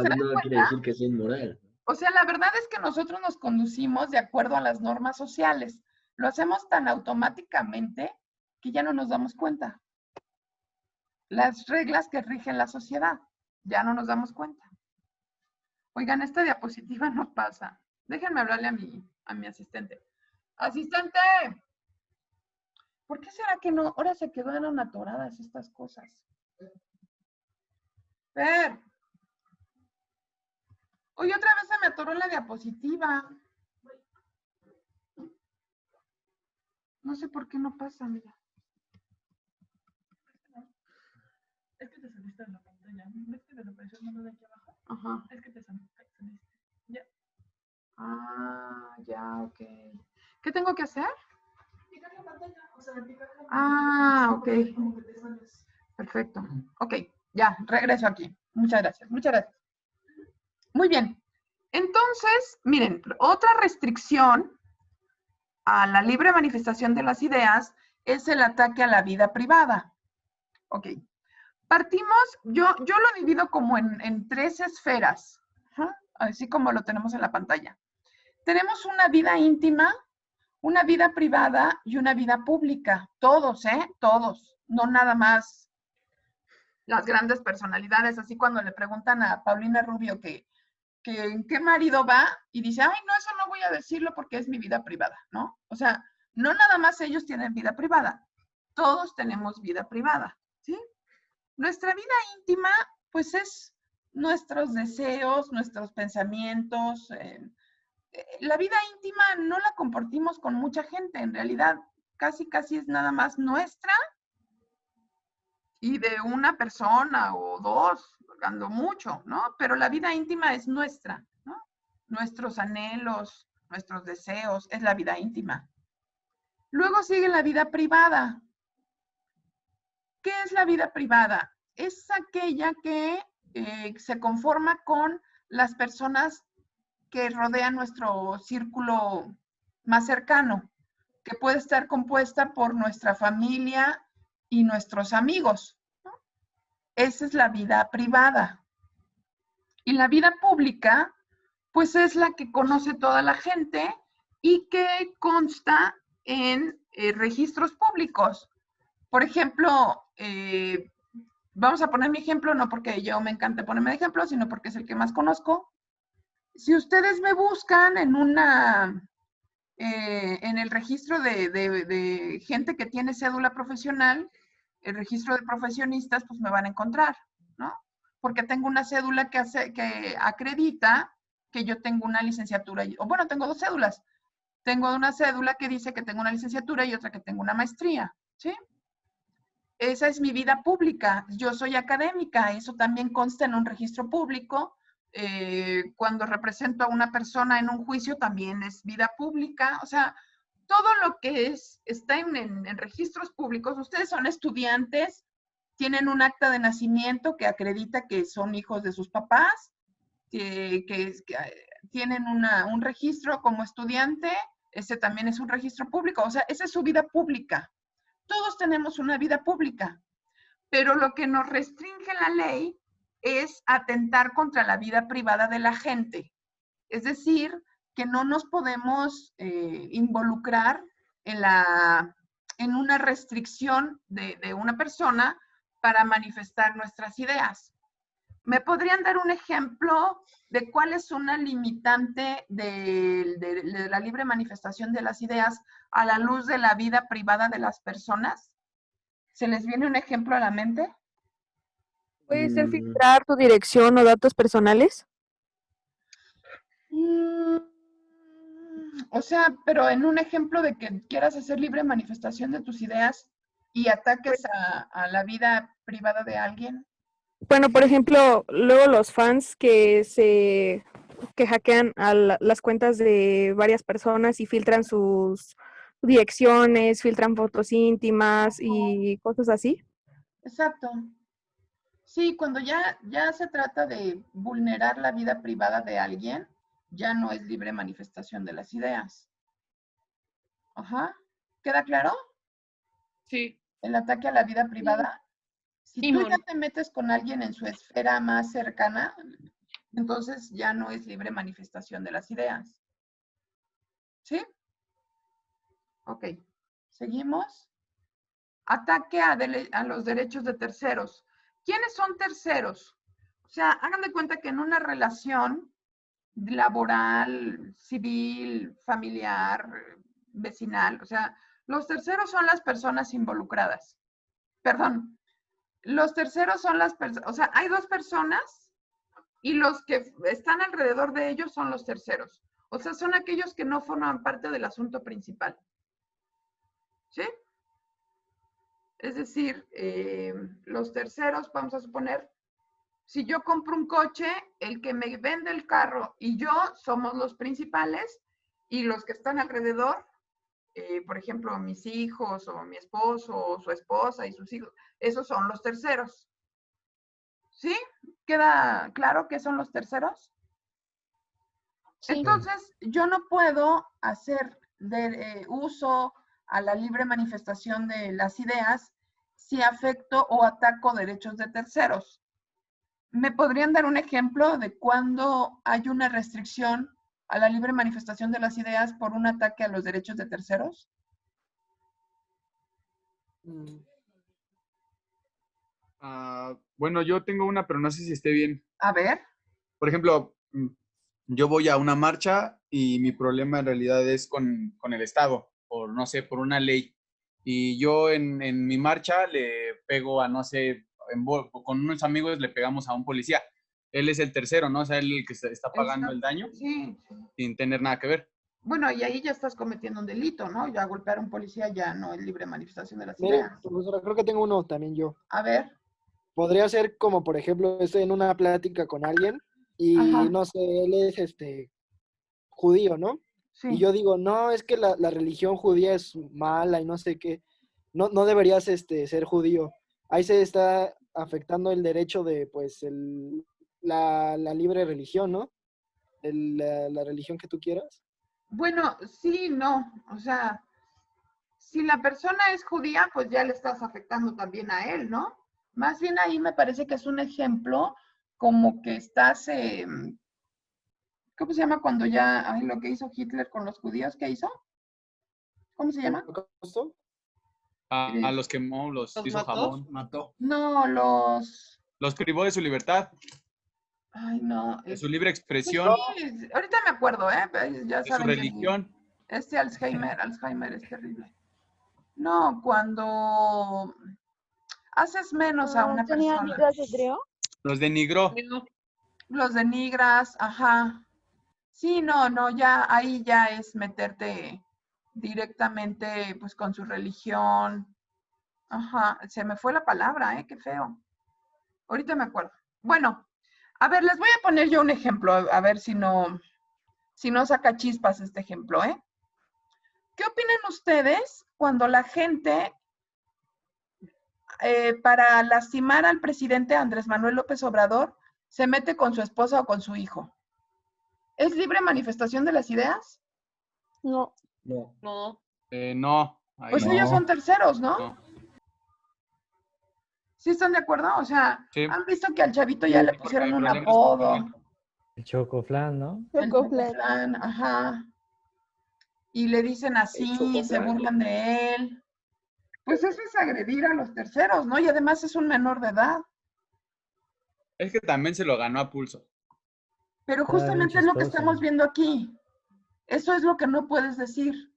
¿Se pues dan no quiere decir que sea inmoral. O sea, la verdad es que nosotros nos conducimos de acuerdo a las normas sociales. Lo hacemos tan automáticamente que ya no nos damos cuenta. Las reglas que rigen la sociedad, ya no nos damos cuenta. Oigan, esta diapositiva no pasa. Déjenme hablarle a mi asistente. ¡Asistente! ¿Por qué será que no? Ahora se quedaron atoradas estas cosas. Ver. Oye, otra vez se me atoró la diapositiva. No sé por qué no pasa, mira. Es que te saliste de la pantalla. ¿Ves que desapareció el nombre de aquí abajo? Ajá. Es que te saliste. Ya. Ah, ya, ok. ¿Qué tengo que hacer? Picar la pantalla. O sea, picar la pantalla. Ah, ok. Como que te sales. Perfecto. Ok, ya, regreso aquí. Muchas gracias, muchas gracias. Muy bien. Entonces, miren, otra restricción a la libre manifestación de las ideas es el ataque a la vida privada. Ok. Partimos, yo lo divido como en tres esferas, así como lo tenemos en la pantalla. Tenemos una vida íntima, una vida privada y una vida pública. Todos, todos, no nada más las grandes personalidades. Así cuando le preguntan a Paulina Rubio que en qué marido va y dice, ay, no, eso no voy a decirlo porque es mi vida privada, ¿no? O sea, no nada más ellos tienen vida privada, todos tenemos vida privada, ¿sí? Nuestra vida íntima, pues es nuestros deseos, nuestros pensamientos. La vida íntima no la compartimos con mucha gente, en realidad casi es nada más nuestra y de una persona o dos, ando mucho, ¿no? Pero la vida íntima es nuestra, ¿no? Nuestros anhelos, nuestros deseos, es la vida íntima. Luego sigue la vida privada. ¿Qué es la vida privada? Es aquella que se conforma con las personas que rodean nuestro círculo más cercano, que puede estar compuesta por nuestra familia y nuestros amigos, ¿no? Esa es la vida privada. Y la vida pública, pues es la que conoce toda la gente y que consta en registros públicos. Por ejemplo, vamos a poner mi ejemplo, no porque yo me encante ponerme de ejemplo, sino porque es el que más conozco. Si ustedes me buscan en en el registro de gente que tiene cédula profesional, el registro de profesionistas, pues me van a encontrar, ¿no? Porque tengo una cédula que acredita que yo tengo una licenciatura, o bueno, tengo dos cédulas. Tengo una cédula que dice que tengo una licenciatura y otra que tengo una maestría, ¿sí? Esa es mi vida pública. Yo soy académica, eso también consta en un registro público. Cuando represento a una persona en un juicio también es vida pública. O sea, todo lo que está en registros públicos, ustedes son estudiantes, tienen un acta de nacimiento que acredita que son hijos de sus papás, que tienen un registro como estudiante, ese también es un registro público, o sea, esa es su vida pública. Todos tenemos una vida pública, pero lo que nos restringe la ley es atentar contra la vida privada de la gente. Es decir, que no nos podemos involucrar en una restricción de una persona para manifestar nuestras ideas. ¿Me podrían dar un ejemplo de cuál es una limitante de la libre manifestación de las ideas a la luz de la vida privada de las personas? ¿Se les viene un ejemplo a la mente? ¿Puede ser filtrar tu dirección o datos personales? O sea, pero en un ejemplo de que quieras hacer libre manifestación de tus ideas y ataques a la vida privada de alguien. Bueno, por ejemplo, luego los fans que hackean a las cuentas de varias personas y filtran sus direcciones, filtran fotos íntimas y cosas así. Exacto. Sí, cuando ya se trata de vulnerar la vida privada de alguien, ya no es libre manifestación de las ideas. Ajá. ¿Queda claro? Sí. El ataque a la vida privada. Si Sí, tú Moni. ya te metes con alguien en su esfera más cercana, entonces ya no es libre manifestación de las ideas. ¿Sí? Ok. Seguimos. Ataque a los derechos de terceros. ¿Quiénes son terceros? O sea, hagan de cuenta que en una relación laboral, civil, familiar, vecinal, o sea, los terceros son las personas involucradas. Perdón, los terceros son las personas, o sea, hay dos personas y los que están alrededor de ellos son los terceros. O sea, son aquellos que no forman parte del asunto principal. ¿Sí? Es decir, los terceros, vamos a suponer, si yo compro un coche, el que me vende el carro y yo somos los principales y los que están alrededor, por ejemplo, mis hijos o mi esposo o su esposa y sus hijos, esos son los terceros. ¿Sí? ¿Queda claro qué son los terceros? Sí. Entonces, yo no puedo hacer uso a la libre manifestación de las ideas si afecto o ataco derechos de terceros. ¿Me podrían dar un ejemplo de cuando hay una restricción a la libre manifestación de las ideas por un ataque a los derechos de terceros? Bueno, yo tengo una, pero no sé si esté bien. A ver. Por ejemplo, yo voy a una marcha y mi problema en realidad es con el Estado, por, no sé, por una ley. Y yo en mi marcha le pego a, no sé, con unos amigos le pegamos a un policía. Él es el tercero, ¿no? O sea, él el que está pagando el daño. Sí. Sin tener nada que ver. Bueno, y ahí ya estás cometiendo un delito, ¿no? Ya golpear a un policía ya no es libre manifestación de las Mire, ideas. profesora, creo que tengo uno también yo. A ver. Podría ser como, por ejemplo, estoy en una plática con alguien y, Ajá. no sé, él es judío, ¿no? Sí. Y yo digo, no, es que la religión judía es mala y no sé qué. No deberías ser judío. Ahí se está afectando el derecho de, pues, la libre religión, ¿no? La religión que tú quieras. Bueno, sí, no. O sea, si la persona es judía, pues ya le estás afectando también a él, ¿no? Más bien ahí me parece que es un ejemplo como que estás, ¿cómo se llama cuando ya, lo que hizo Hitler con los judíos, ¿qué hizo? ¿Cómo se llama? A los quemó, los hizo mató? jabón, mató. No, Los privó de su libertad, Ay, no. de su libre expresión, Sí, ahorita me acuerdo, ¿eh? Ya de su saben que religión. este Alzheimer es terrible. No, cuando haces menos a una persona. Los denigró. Los denigras, ajá. Sí, no, ya ahí ya es meterte directamente pues con su religión. Ajá, se me fue la palabra, qué feo. Ahorita me acuerdo. Bueno, a ver, les voy a poner yo un ejemplo, a ver si no saca chispas este ejemplo, ¿eh? ¿Qué opinan ustedes cuando la gente para lastimar al presidente Andrés Manuel López Obrador, se mete con su esposa o con su hijo. ¿Es libre manifestación de las ideas? No. No. No. No. Ahí Pues no. ellos son terceros, ¿no? No. ¿Sí están de acuerdo? O sea, Sí. ¿han visto que al chavito ya Sí, le porque pusieron el un problema es apodo? El chocoflan, ¿no? El chocoflan, ajá. Y le dicen así, y se burlan de él. Pues eso es agredir a los terceros, ¿no? Y además es un menor de edad. Es que también se lo ganó a pulso. Pero Está bien justamente es lo que chistoso. estamos viendo aquí. Eso es lo que no puedes decir.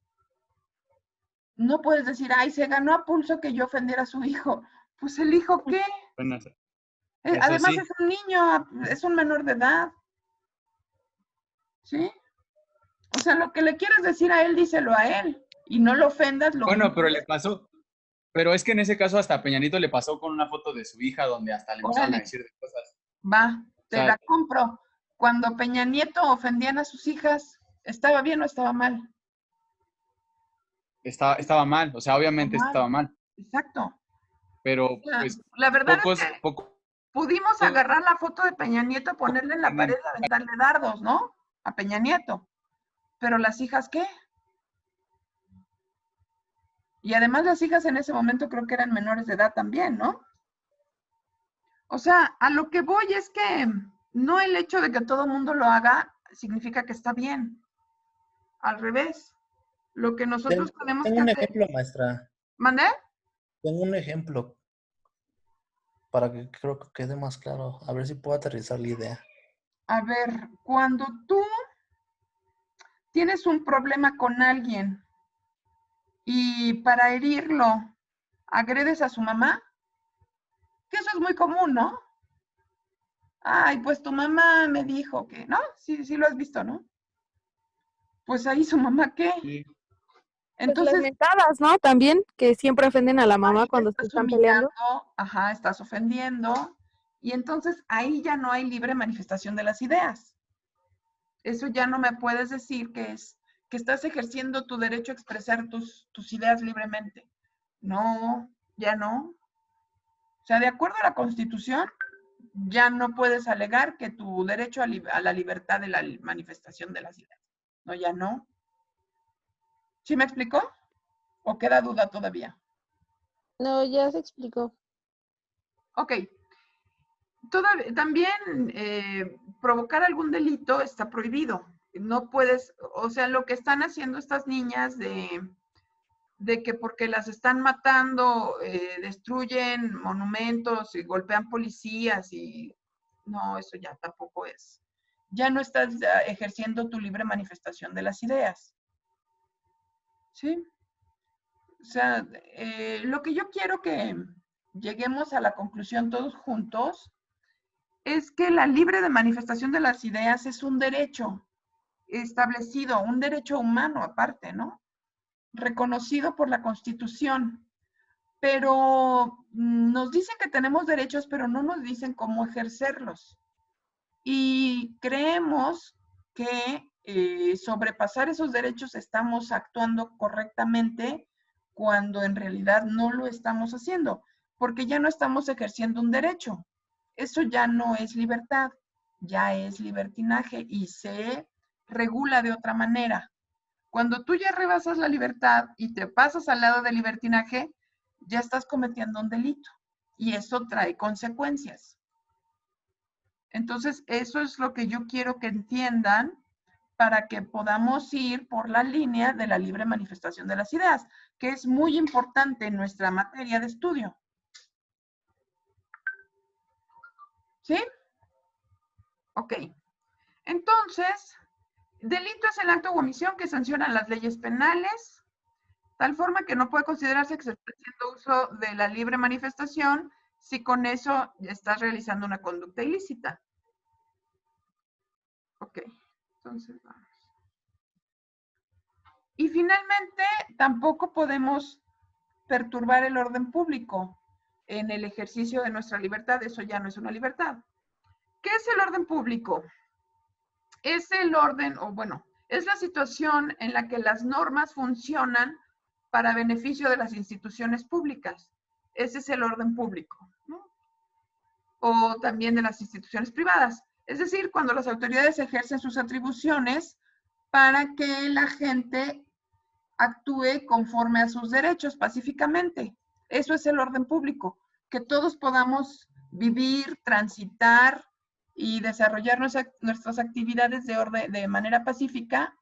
No puedes decir, ay, se ganó a pulso que yo ofendiera a su hijo. Pues el hijo, ¿qué? Bueno, eso Además sí. es un niño, es un menor de edad. ¿Sí? O sea, lo que le quieres decir a él, díselo a él. Y no lo ofendas. Bueno, pero le pasó. Pero es que en ese caso hasta a Peñanito le pasó con una foto de su hija donde hasta le empezaron Órale. a decir de cosas. Va, te O sea, la compro. Cuando Peña Nieto ofendían a sus hijas, ¿estaba bien o estaba mal? estaba mal, o sea, obviamente estaba mal. Exacto. Pero O sea, pues la verdad pocos, es que pocos pudimos agarrar la foto de Peña Nieto, ponerla en la pared y aventarle dardos, ¿no? A Peña Nieto. Pero las hijas, ¿qué? Y además las hijas en ese momento creo que eran menores de edad también, ¿no? O sea, a lo que voy es que no el hecho de que todo el mundo lo haga significa que está bien. Al revés. Lo que nosotros tenemos Tengo que un hacer... ejemplo, maestra. ¿Mandé? Tengo un ejemplo para que creo que quede más claro. A ver si puedo aterrizar la idea. A ver, cuando tú tienes un problema con alguien y para herirlo agredes a su mamá, que eso es muy común, ¿no? Ay, pues tu mamá me dijo que, ¿no? Sí, sí lo has visto, ¿no? Pues ahí su mamá, ¿qué? Sí. Entonces, Pues las mentadas, ¿no? También, que siempre ofenden a la mamá cuando se estás están peleando. humillando, ajá, estás ofendiendo, y entonces ahí ya no hay libre manifestación de las ideas. Eso ya no me puedes decir que estás ejerciendo tu derecho a expresar tus ideas libremente. No, ya no. O sea, de acuerdo a la Constitución, ya no puedes alegar que tu derecho a la libertad de la manifestación de las ideas. No, ya no. ¿Sí me explicó? ¿O queda duda todavía? No, ya se explicó. Ok. También provocar algún delito está prohibido. No puedes, o sea, lo que están haciendo estas niñas de que porque las están matando, destruyen monumentos y golpean policías y no, eso ya tampoco es. Ya no estás ejerciendo tu libre manifestación de las ideas. ¿Sí? O sea, lo que yo quiero que lleguemos a la conclusión todos juntos es que la libre de manifestación de las ideas es un derecho establecido, un derecho humano aparte, ¿no? Reconocido por la Constitución. Pero nos dicen que tenemos derechos, pero no nos dicen cómo ejercerlos. Y creemos que sobrepasar esos derechos estamos actuando correctamente cuando en realidad no lo estamos haciendo, porque ya no estamos ejerciendo un derecho. Eso ya no es libertad, ya es libertinaje y se regula de otra manera. Cuando tú ya rebasas la libertad y te pasas al lado del libertinaje, ya estás cometiendo un delito y eso trae consecuencias. Entonces, eso es lo que yo quiero que entiendan para que podamos ir por la línea de la libre manifestación de las ideas, que es muy importante en nuestra materia de estudio. ¿Sí? Ok. Entonces, delito es el acto o omisión que sancionan las leyes penales, tal forma que no puede considerarse que se está haciendo uso de la libre manifestación si con eso estás realizando una conducta ilícita. Ok, entonces vamos. Y finalmente, tampoco podemos perturbar el orden público en el ejercicio de nuestra libertad. Eso ya no es una libertad. ¿Qué es el orden público? Es el orden, o bueno, es la situación en la que las normas funcionan para beneficio de las instituciones públicas. Ese es el orden público, ¿no? O también de las instituciones privadas. Es decir, cuando las autoridades ejercen sus atribuciones para que la gente actúe conforme a sus derechos pacíficamente. Eso es el orden público, que todos podamos vivir, transitar y desarrollar nuestras actividades de manera pacífica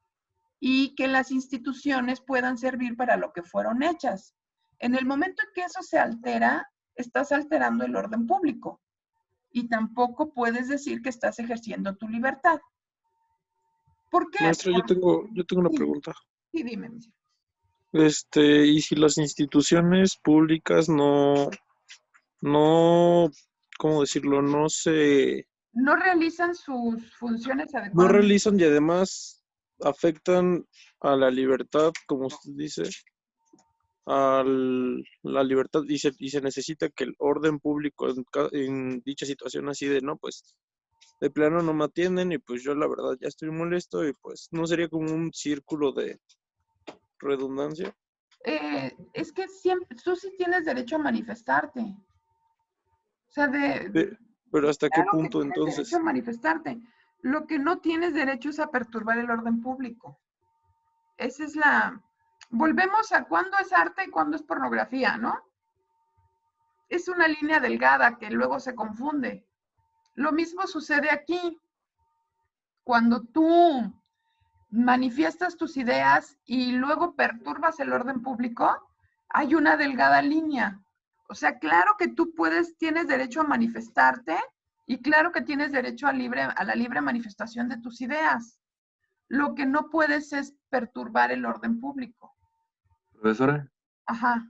y que las instituciones puedan servir para lo que fueron hechas. En el momento en que eso se altera, estás alterando el orden público y tampoco puedes decir que estás ejerciendo tu libertad. ¿Por qué? Maestra, yo tengo una Sí, pregunta. sí, dime. Y si las instituciones públicas no, ¿cómo decirlo? No realizan sus funciones No adecuadamente. realizan y además afectan a la libertad, como usted dice, a la libertad y se necesita que el orden público en dicha situación así de, no, pues de plano no me atienden y pues yo la verdad ya estoy molesto y pues no sería como un círculo de redundancia. Es que siempre, tú sí tienes derecho a manifestarte. O sea, Pero ¿hasta qué claro que punto tienes derecho entonces? a manifestarte. Lo que no tienes derecho es a perturbar el orden público. Esa es Volvemos a cuándo es arte y cuándo es pornografía, ¿no? Es una línea delgada que luego se confunde. Lo mismo sucede aquí. Cuando tú manifiestas tus ideas y luego perturbas el orden público, hay una delgada línea. O sea, claro que tú tienes derecho a manifestarte y claro que tienes derecho a la libre manifestación de tus ideas. Lo que no puedes es perturbar el orden público. Profesora, Ajá,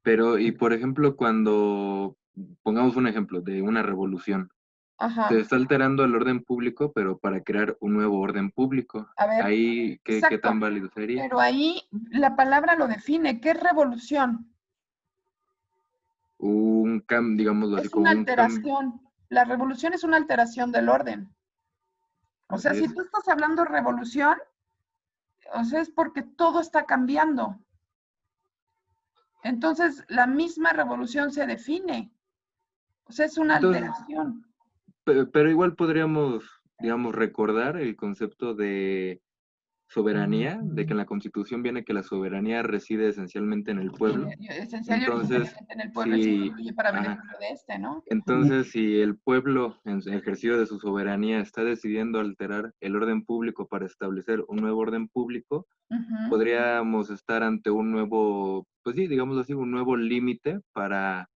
pero y por ejemplo cuando, pongamos un ejemplo de una revolución, se ajá. está alterando el orden público, pero para crear un nuevo orden público, A ver, ahí, ¿qué exacto. tan válido sería? Pero ahí la palabra lo define. ¿Qué es revolución? Un cambio, digámoslo así, Es como una un cambio. alteración. La revolución es una alteración del orden. O sea, Así si es. tú estás hablando de revolución, o sea, es porque todo está cambiando. Entonces, la misma revolución se define. O sea, es una Entonces, alteración. pero igual podríamos, digamos, recordar el concepto de soberanía, de que en la Constitución viene que la soberanía reside esencialmente en el pueblo. Esencial y Entonces, originariamente en el pueblo y se si, instituye para ajá, beneficio de este, ¿no? entonces, si el pueblo, en el ejercicio de su soberanía, está decidiendo alterar el orden público para establecer un nuevo orden público, Ujú. podríamos estar ante un nuevo, pues sí, digámoslo así, un nuevo límite para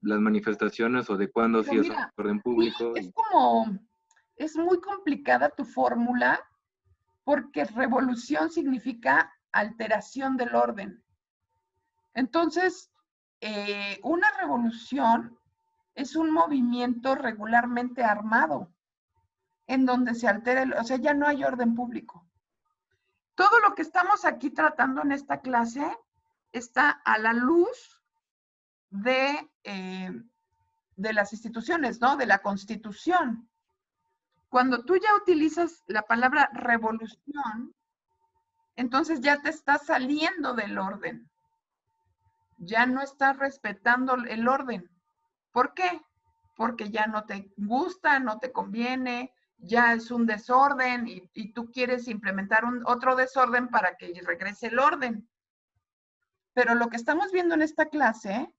las manifestaciones o de cuándo Pero sí es mira, orden sí, público. es muy complicada tu fórmula porque revolución significa alteración del orden. Entonces, una revolución es un movimiento regularmente armado en donde se altera, o sea, ya no hay orden público. Todo lo que estamos aquí tratando en esta clase está a la luz de las instituciones, ¿no? De la Constitución. Cuando tú ya utilizas la palabra revolución, entonces ya te estás saliendo del orden. Ya no estás respetando el orden. ¿Por qué? Porque ya no te gusta, no te conviene, ya es un desorden y tú quieres implementar otro desorden para que regrese el orden. Pero lo que estamos viendo en esta clase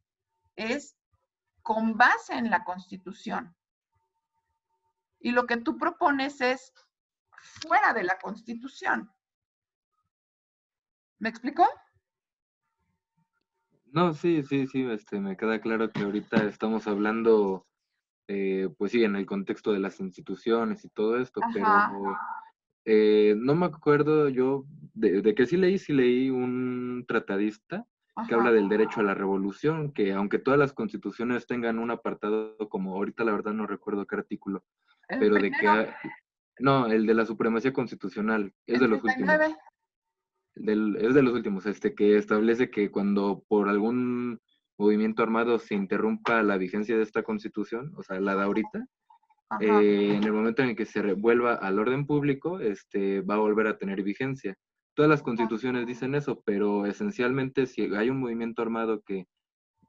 es con base en la Constitución. Y lo que tú propones es fuera de la Constitución. ¿Me explicó? No, sí, me queda claro que ahorita estamos hablando, pues sí, en el contexto de las instituciones y todo esto, Ajá. pero no me acuerdo yo, de que sí leí un tratadista que Ajá. habla del derecho a la revolución, que aunque todas las constituciones tengan un apartado, como ahorita la verdad no recuerdo qué artículo, El pero de primero, que, no, el de la supremacía constitucional, es el de los últimos. 39. Es de los últimos, que establece que cuando por algún movimiento armado se interrumpa la vigencia de esta constitución, o sea, la de ahorita, Ajá. en el momento en el que se vuelva al orden público, va a volver a tener vigencia. Todas las constituciones dicen eso, pero esencialmente si hay un movimiento armado que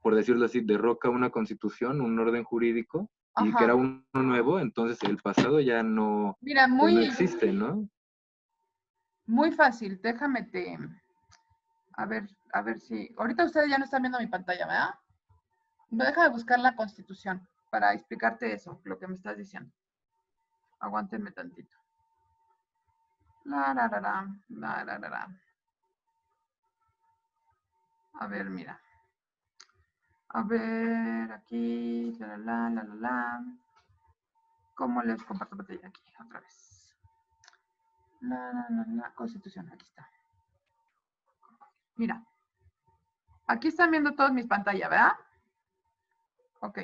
por decirlo así, derroca una constitución, un orden jurídico, y que era Ajá. uno nuevo, entonces el pasado ya no, Mira, pues, no muy, existe, ¿no? muy fácil. Déjame a ver si... Ahorita ustedes ya no están viendo mi pantalla, ¿verdad? No, déjame buscar la Constitución para explicarte eso, lo que me estás diciendo. Aguántenme tantito. La, la, la, la, la, la, la, la. A ver, mira. A ver, aquí, la. ¿Cómo les comparto pantalla? Aquí, otra vez. La Constitución, aquí está. Mira. Aquí están viendo todas mis pantallas, ¿verdad? Ok.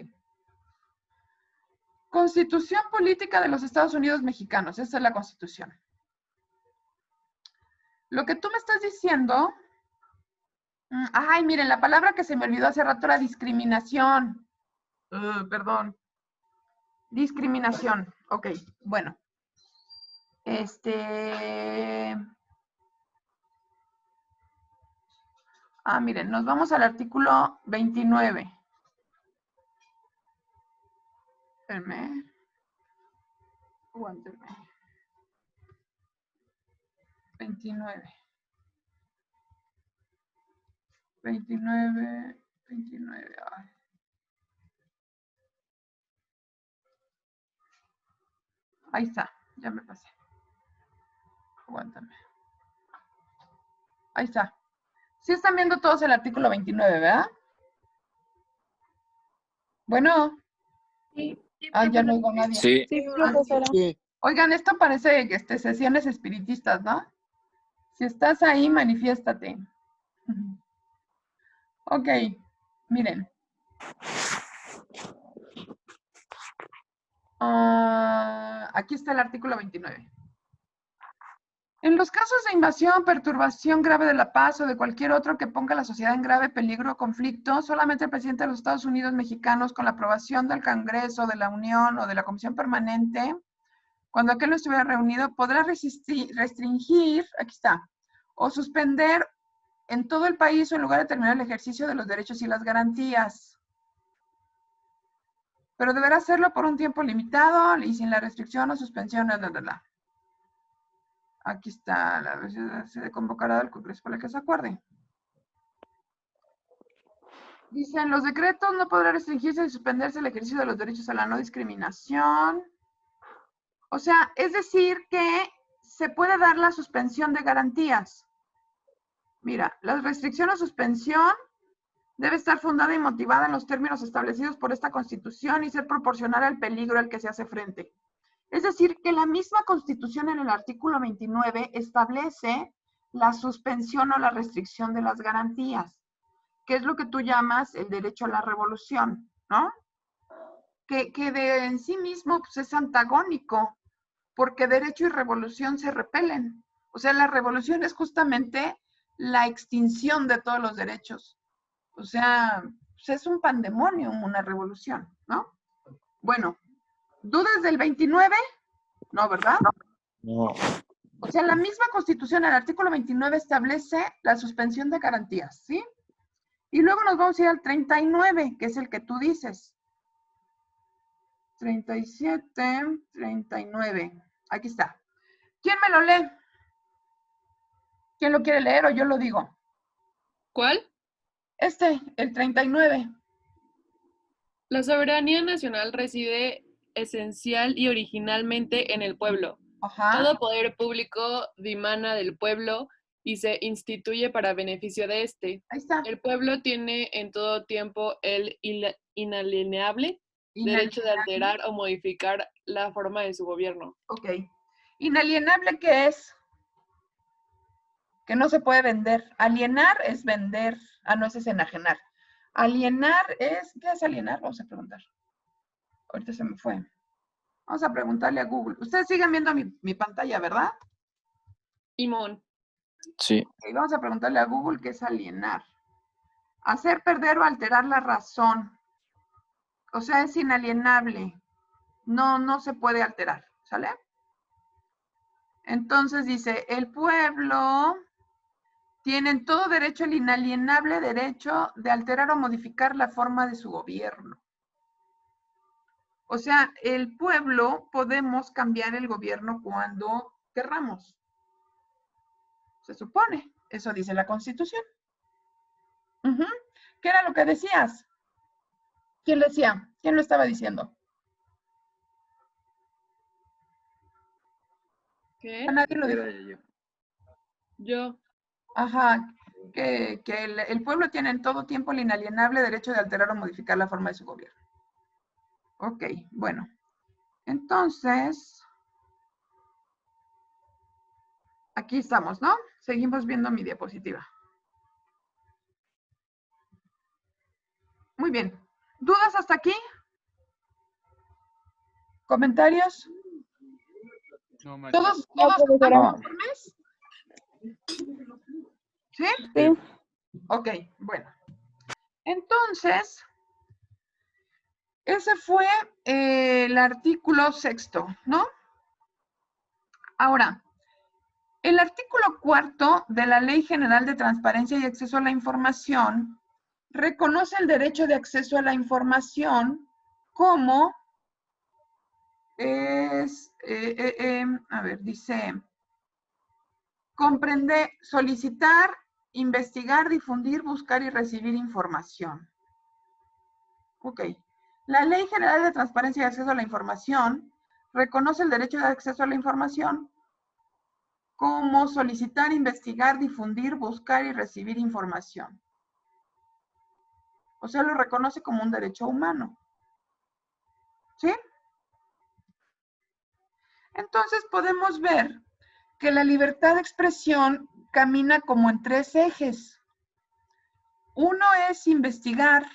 Constitución Política de los Estados Unidos Mexicanos. Esa es la Constitución. Lo que tú me estás diciendo... Ay, miren, la palabra que se me olvidó hace rato era discriminación. Perdón. Discriminación. Ok, bueno. Miren, nos vamos al artículo 29. Espérenme. Aguántenme. 29. 29. Ay. Ahí está, ya me pasé. Aguántame. Ahí está. Sí están viendo todos el artículo 29, ¿verdad? Bueno. Sí. Ya no oigo a nadie. Sí. Sí, profesora. Sí. Oigan, esto parece sesiones espiritistas, ¿no? Si estás ahí, manifiéstate. Ok, miren. Aquí está el artículo 29. En los casos de invasión, perturbación grave de la paz o de cualquier otro que ponga a la sociedad en grave peligro o conflicto, solamente el presidente de los Estados Unidos mexicanos, con la aprobación del Congreso, de la Unión o de la Comisión Permanente, cuando aquel no estuviera reunido, podrá restringir, aquí está, o suspender en todo el país o en lugar determinado el ejercicio de los derechos y las garantías. Pero deberá hacerlo por un tiempo limitado y sin la restricción o suspensión, Aquí está, se convocará al Congreso para que se acuerde. Dicen, los decretos no podrán restringirse y suspenderse el ejercicio de los derechos a la no discriminación. O sea, es decir que se puede dar la suspensión de garantías. Mira, la restricción o suspensión debe estar fundada y motivada en los términos establecidos por esta Constitución y ser proporcional al peligro al que se hace frente. Es decir, que la misma Constitución en el artículo 29 establece la suspensión o la restricción de las garantías, que es lo que tú llamas el derecho a la revolución, ¿no? Que en sí mismo pues, es antagónico, porque derecho y revolución se repelen. O sea, la revolución es justamente la extinción de todos los derechos. O sea, pues es un pandemonium, una revolución, ¿no? Bueno, ¿dudas del 29? No, ¿verdad? No. O sea, la misma Constitución, el artículo 29 establece la suspensión de garantías, ¿sí? Y luego nos vamos a ir al 39, que es el que tú dices. 37, 39. Aquí está. ¿Quién me lo lee? ¿Quién lo quiere leer o yo lo digo? ¿Cuál? El 39. La soberanía nacional reside esencial y originalmente en el pueblo. Ajá. Todo poder público dimana del pueblo y se instituye para beneficio de éste. Ahí está. El pueblo tiene en todo tiempo el inalienable derecho de alterar o modificar la forma de su gobierno. Ok. Inalienable, ¿qué es? Que no se puede vender. Alienar es vender. No, ese es enajenar. Alienar es... ¿Qué es alienar? Vamos a preguntar. Ahorita se me fue. Vamos a preguntarle a Google. Ustedes siguen viendo mi pantalla, ¿verdad? Imón. Sí. Okay, vamos a preguntarle a Google qué es alienar. Hacer perder o alterar la razón. O sea, es inalienable. No se puede alterar. ¿Sale? Entonces dice, el pueblo tienen todo derecho, el inalienable derecho de alterar o modificar la forma de su gobierno. O sea, el pueblo podemos cambiar el gobierno cuando querramos. Se supone. Eso dice la Constitución. ¿Qué era lo que decías? ¿Quién lo decía? ¿Quién lo estaba diciendo? ¿Qué? A nadie lo dijo. Yo. Ajá, que el pueblo tiene en todo tiempo el inalienable derecho de alterar o modificar la forma de su gobierno. Ok, bueno. Entonces, aquí estamos, ¿no? Seguimos viendo mi diapositiva. Muy bien. ¿Dudas hasta aquí? ¿Comentarios? No, maestra. ¿Todos No, están profesora. conformes? ¿Sí? Sí. Ok, bueno. Entonces, ese fue el artículo 6º, ¿no? Ahora, el artículo 4º de la Ley General de Transparencia y Acceso a la Información reconoce el derecho de acceso a la información como dice, comprende solicitar, investigar, difundir, buscar y recibir información. Ok. La Ley General de Transparencia y Acceso a la Información reconoce el derecho de acceso a la información como solicitar, investigar, difundir, buscar y recibir información. O sea, lo reconoce como un derecho humano. ¿Sí? Entonces podemos ver que la libertad de expresión camina como en 3 ejes. Uno es investigar,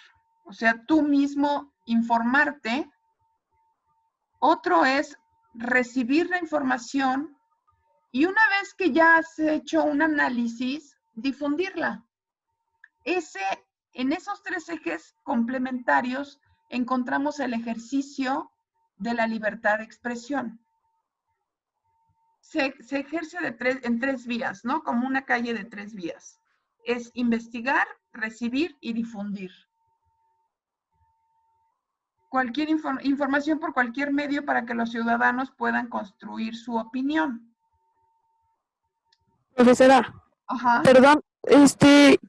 o sea, tú mismo informarte. Otro es recibir la información y una vez que ya has hecho un análisis, difundirla. En esos 3 ejes complementarios encontramos el ejercicio de la libertad de expresión. Se ejerce en 3 vías, ¿no? Como una calle de 3 vías. Es investigar, recibir y difundir. Cualquier información por cualquier medio para que los ciudadanos puedan construir su opinión. Profesora, Ajá. perdón,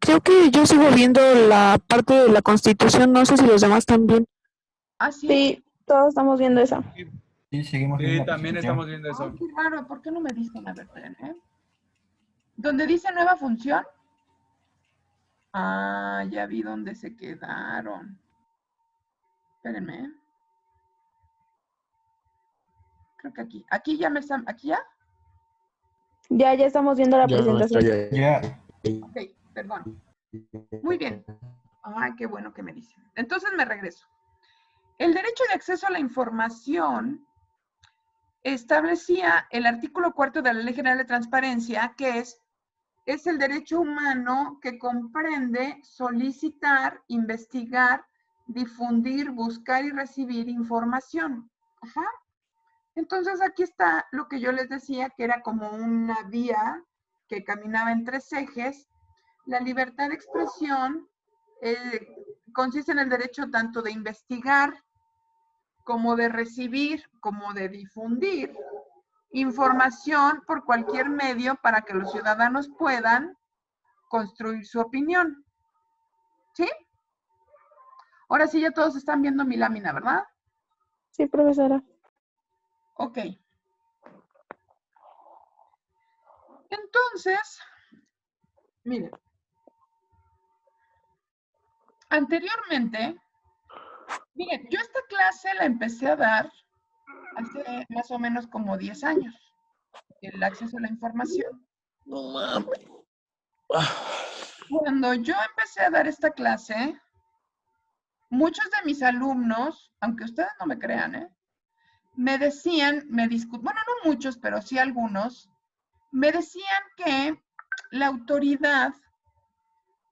creo que yo sigo viendo la parte de la Constitución, no sé si los demás también. ¿Ah, sí? Sí, todos estamos viendo esa. Sí, seguimos Sí, viendo la también Constitución. estamos viendo eso. Ay, qué raro, ¿por qué no me dicen? A ver, espérenme. ¿Dónde dice nueva función? Ah, ya vi dónde se quedaron. Espérenme. Creo que aquí. Aquí ya me están. ¿Aquí ya? Ya estamos viendo la Ya, presentación. Ya. Ok, perdón. Muy bien. Ay, qué bueno que me dicen. Entonces me regreso. El derecho de acceso a la información establecía el artículo 4º de la Ley General de Transparencia, que es el derecho humano que comprende solicitar, investigar, difundir, buscar y recibir información. Ajá. Entonces aquí está lo que yo les decía, que era como una vía que caminaba en 3 ejes. La libertad de expresión consiste en el derecho tanto de investigar, como de recibir, como de difundir información por cualquier medio para que los ciudadanos puedan construir su opinión. ¿Sí? Ahora sí ya todos están viendo mi lámina, ¿verdad? Sí, profesora. Ok. Entonces, miren. Anteriormente, miren, yo esta clase la empecé a dar hace más o menos como 10 años. El acceso a la información. No mames. Cuando yo empecé a dar esta clase, muchos de mis alumnos, aunque ustedes no me crean, me decían, bueno, no muchos, pero sí algunos, me decían que la autoridad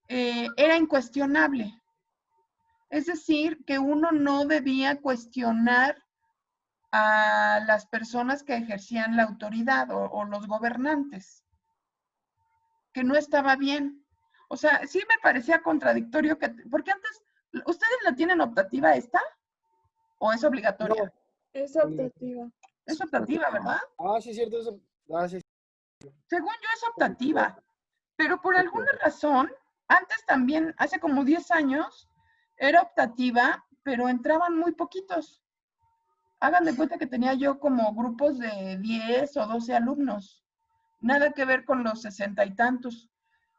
era incuestionable. Es decir, que uno no debía cuestionar a las personas que ejercían la autoridad o los gobernantes. que no estaba bien. O sea, sí me parecía contradictorio porque antes, ¿ustedes la tienen optativa esta? ¿O es obligatoria? No, Es optativa. Es optativa, ¿verdad? sí, cierto, eso. Sí. Según yo es optativa, pero por alguna razón, antes también, hace como 10 años, era optativa, pero entraban muy poquitos. Hagan de cuenta que tenía yo como grupos de 10 o 12 alumnos. Nada que ver con los 60 y tantos.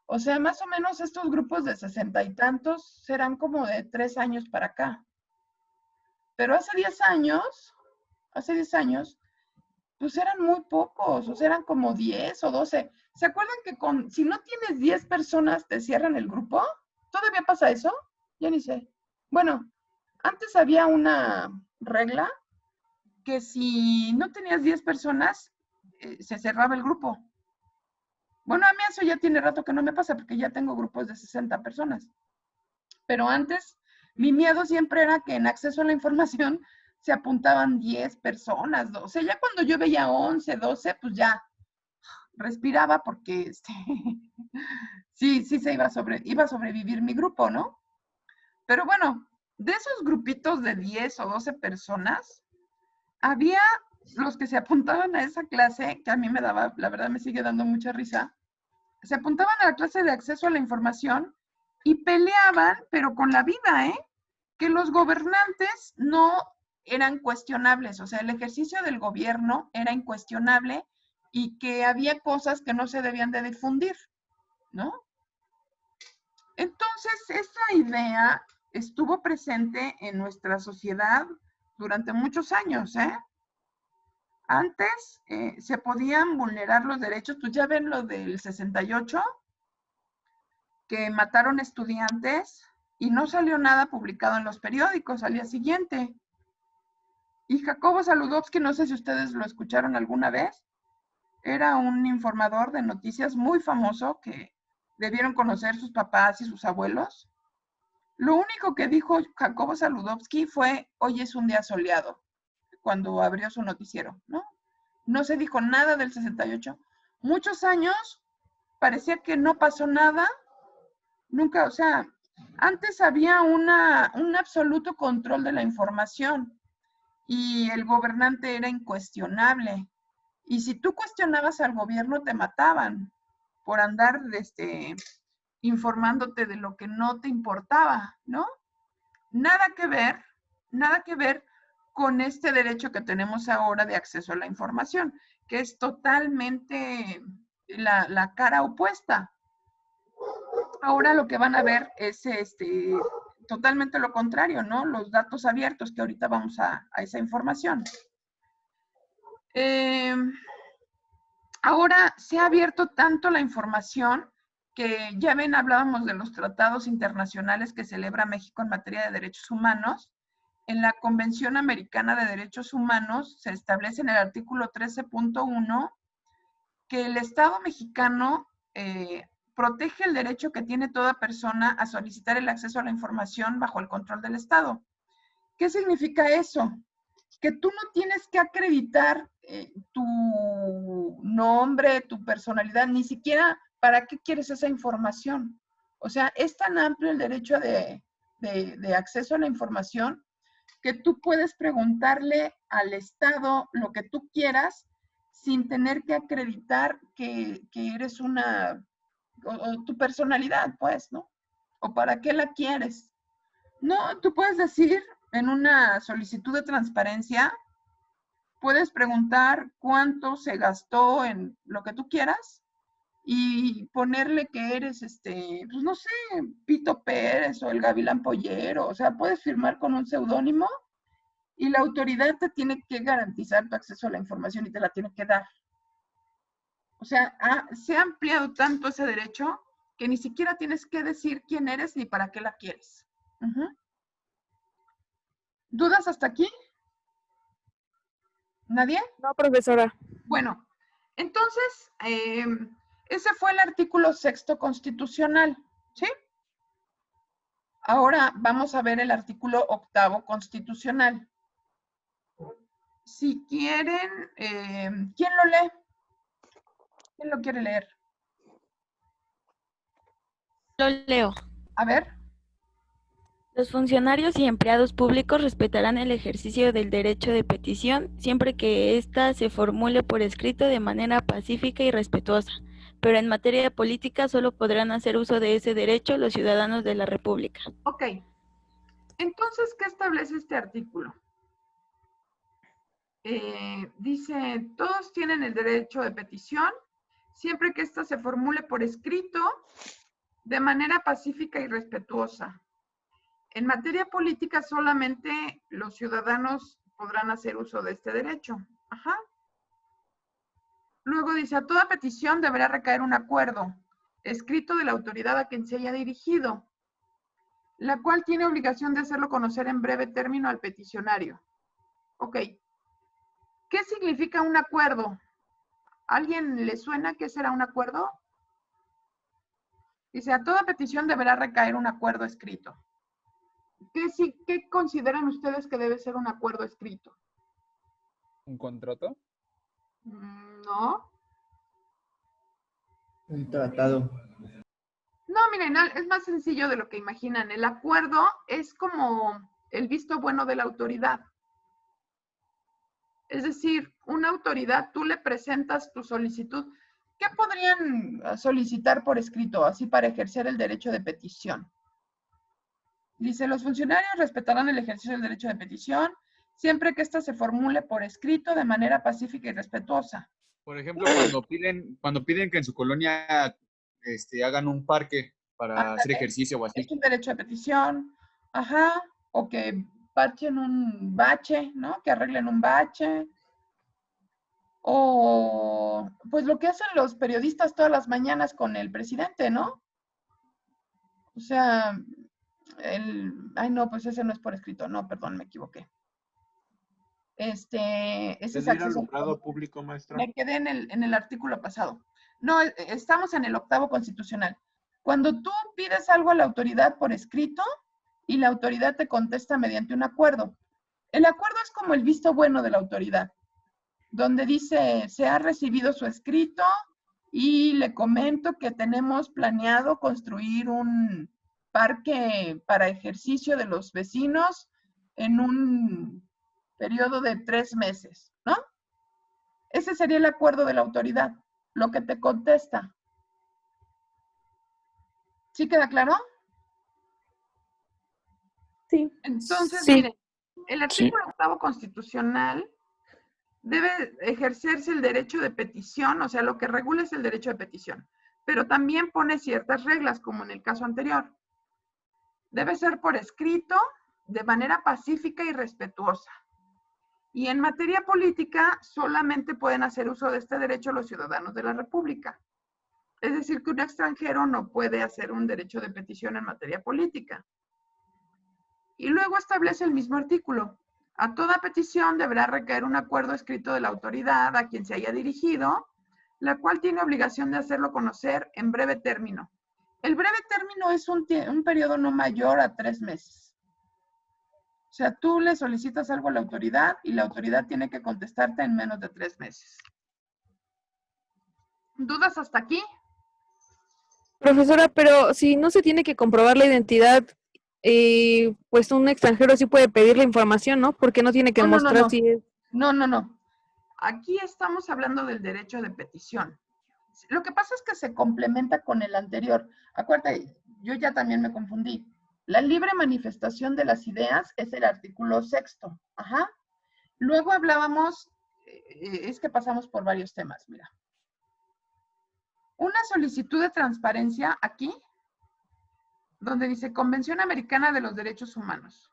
O sea, más o menos estos grupos de 60 y tantos serán como de 3 años para acá. Pero hace 10 años, pues eran muy pocos, o sea, eran como 10 o 12. ¿Se acuerdan que si no tienes 10 personas te cierran el grupo? ¿Todavía pasa eso? Ya ni sé. Bueno, antes había una regla que si no tenías 10 personas, se cerraba el grupo. Bueno, a mí eso ya tiene rato que no me pasa porque ya tengo grupos de 60 personas. Pero antes, mi miedo siempre era que en acceso a la información se apuntaban 10 personas, 12. Ya cuando yo veía 11, 12, pues ya respiraba porque sí iba a sobrevivir mi grupo, ¿no? Pero bueno, de esos grupitos de 10 o 12 personas, había los que se apuntaban a esa clase, que a mí me daba, la verdad me sigue dando mucha risa, se apuntaban a la clase de acceso a la información y peleaban, pero con la vida, ¿eh? Que los gobernantes no eran cuestionables, o sea, el ejercicio del gobierno era incuestionable y que había cosas que no se debían de difundir, ¿no? Entonces, esa idea estuvo presente en nuestra sociedad durante muchos años, ¿eh? Antes se podían vulnerar los derechos, pues ya ven lo del 68, que mataron estudiantes y no salió nada publicado en los periódicos al día siguiente. Y Jacobo Saludowski, no sé si ustedes lo escucharon alguna vez, era un informador de noticias muy famoso que debieron conocer sus papás y sus abuelos. Lo único que dijo Jacobo Saludowski fue, hoy es un día soleado, cuando abrió su noticiero, ¿no? No se dijo nada del 68. Muchos años parecía que no pasó nada. Nunca, o sea, antes había un absoluto control de la información y el gobernante era incuestionable. Y si tú cuestionabas al gobierno, te mataban por andar informándote de lo que no te importaba, ¿no? Nada que ver con este derecho que tenemos ahora de acceso a la información, que es totalmente la cara opuesta. Ahora lo que van a ver es totalmente lo contrario, ¿no? Los datos abiertos, que ahorita vamos a esa información. Ahora se ha abierto tanto la información que ya ven, hablábamos de los tratados internacionales que celebra México en materia de derechos humanos. En la Convención Americana de Derechos Humanos se establece en el artículo 13.1 que el Estado mexicano protege el derecho que tiene toda persona a solicitar el acceso a la información bajo el control del Estado. ¿Qué significa eso? Que tú no tienes que acreditar tu nombre, tu personalidad, ni siquiera para qué quieres esa información. O sea, es tan amplio el derecho de acceso a la información que tú puedes preguntarle al Estado lo que tú quieras sin tener que acreditar que eres o tu personalidad, pues, ¿no? O para qué la quieres. No, tú puedes decir en una solicitud de transparencia, puedes preguntar cuánto se gastó en lo que tú quieras y ponerle que eres, pues no sé, Pito Pérez o el Gavilán Pollero, o sea, puedes firmar con un seudónimo y la autoridad te tiene que garantizar tu acceso a la información y te la tiene que dar. O sea, se ha ampliado tanto ese derecho que ni siquiera tienes que decir quién eres ni para qué la quieres. ¿Dudas hasta aquí? ¿Nadie? No, profesora. Bueno, entonces, ese fue el artículo 6º constitucional, ¿sí? Ahora vamos a ver el artículo 8º constitucional. Si quieren, ¿quién lo lee? ¿Quién lo quiere leer? lo leo. A ver. Los funcionarios y empleados públicos respetarán el ejercicio del derecho de petición siempre que ésta se formule por escrito de manera pacífica y respetuosa, pero en materia política solo podrán hacer uso de ese derecho los ciudadanos de la República. Ok. Entonces, ¿qué establece este artículo? Dice, todos tienen el derecho de petición siempre que ésta se formule por escrito de manera pacífica y respetuosa. En materia política solamente los ciudadanos podrán hacer uso de este derecho. Ajá. Luego dice, a toda petición deberá recaer un acuerdo escrito de la autoridad a quien se haya dirigido, la cual tiene obligación de hacerlo conocer en breve término al peticionario. Ok. ¿Qué significa un acuerdo? ¿Alguien le suena qué será un acuerdo? Dice, a toda petición deberá recaer un acuerdo escrito. ¿Qué consideran ustedes que debe ser un acuerdo escrito? ¿Un contrato? No. Un tratado. No, miren, es más sencillo de lo que imaginan. El acuerdo es como el visto bueno de la autoridad. Es decir, una autoridad, tú le presentas tu solicitud. ¿Qué podrían solicitar por escrito, así para ejercer el derecho de petición? Dice, los funcionarios respetarán el ejercicio del derecho de petición siempre que ésta se formule por escrito de manera pacífica y respetuosa. Por ejemplo, cuando piden que en su colonia hagan un parque para hacer ejercicio o así. Es un derecho de petición, ajá, o que parchen un bache, ¿no? Que arreglen un bache. O, pues lo que hacen los periodistas todas las mañanas con el presidente, ¿no? O sea, ay no, pues ese no es por escrito, no, perdón, me equivoqué. Ese es ¿Pedir acceso alumbrado público, maestra? Me quedé en el artículo pasado. No, estamos en el 8º constitucional. Cuando tú pides algo a la autoridad por escrito y la autoridad te contesta mediante un acuerdo. El acuerdo es como el visto bueno de la autoridad, donde dice, se ha recibido su escrito y le comento que tenemos planeado construir un parque para ejercicio de los vecinos en un periodo de 3 meses, ¿no? Ese sería el acuerdo de la autoridad, lo que te contesta. ¿Sí queda claro? Sí. Entonces, Sí. miren, el artículo 8º constitucional debe ejercerse el derecho de petición, o sea, lo que regula es el derecho de petición, pero también pone ciertas reglas, como en el caso anterior. Debe ser por escrito, de manera pacífica y respetuosa. Y en materia política, solamente pueden hacer uso de este derecho los ciudadanos de la República. Es decir, que un extranjero no puede hacer un derecho de petición en materia política. Y luego establece el mismo artículo. A toda petición deberá recaer un acuerdo escrito de la autoridad a quien se haya dirigido, la cual tiene obligación de hacerlo conocer en breve término. El breve término es un periodo no mayor a 3 meses. O sea, tú le solicitas algo a la autoridad y la autoridad tiene que contestarte en menos de 3 meses. ¿Dudas hasta aquí? Profesora, pero si no se tiene que comprobar la identidad, pues un extranjero sí puede pedir la información, ¿no? Porque no tiene que demostrar si es... No. Aquí estamos hablando del derecho de petición. Lo que pasa es que se complementa con el anterior. Acuérdate, yo ya también me confundí. La libre manifestación de las ideas es el artículo 6º. Ajá. Luego hablábamos, es que pasamos por varios temas, mira. Una solicitud de transparencia aquí, donde dice Convención Americana de los Derechos Humanos.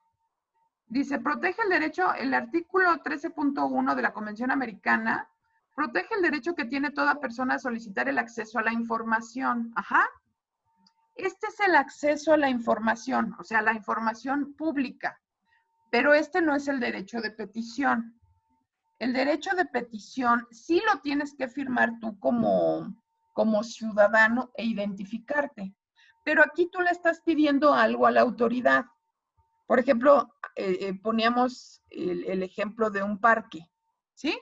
Dice, protege el derecho, el artículo 13.1 de la Convención Americana, protege el derecho que tiene toda persona a solicitar el acceso a la información. Ajá. Este es el acceso a la información, o sea, la información pública, pero este no es el derecho de petición. El derecho de petición sí lo tienes que firmar tú como ciudadano e identificarte, pero aquí tú le estás pidiendo algo a la autoridad. Por ejemplo, poníamos el ejemplo de un parque, ¿sí?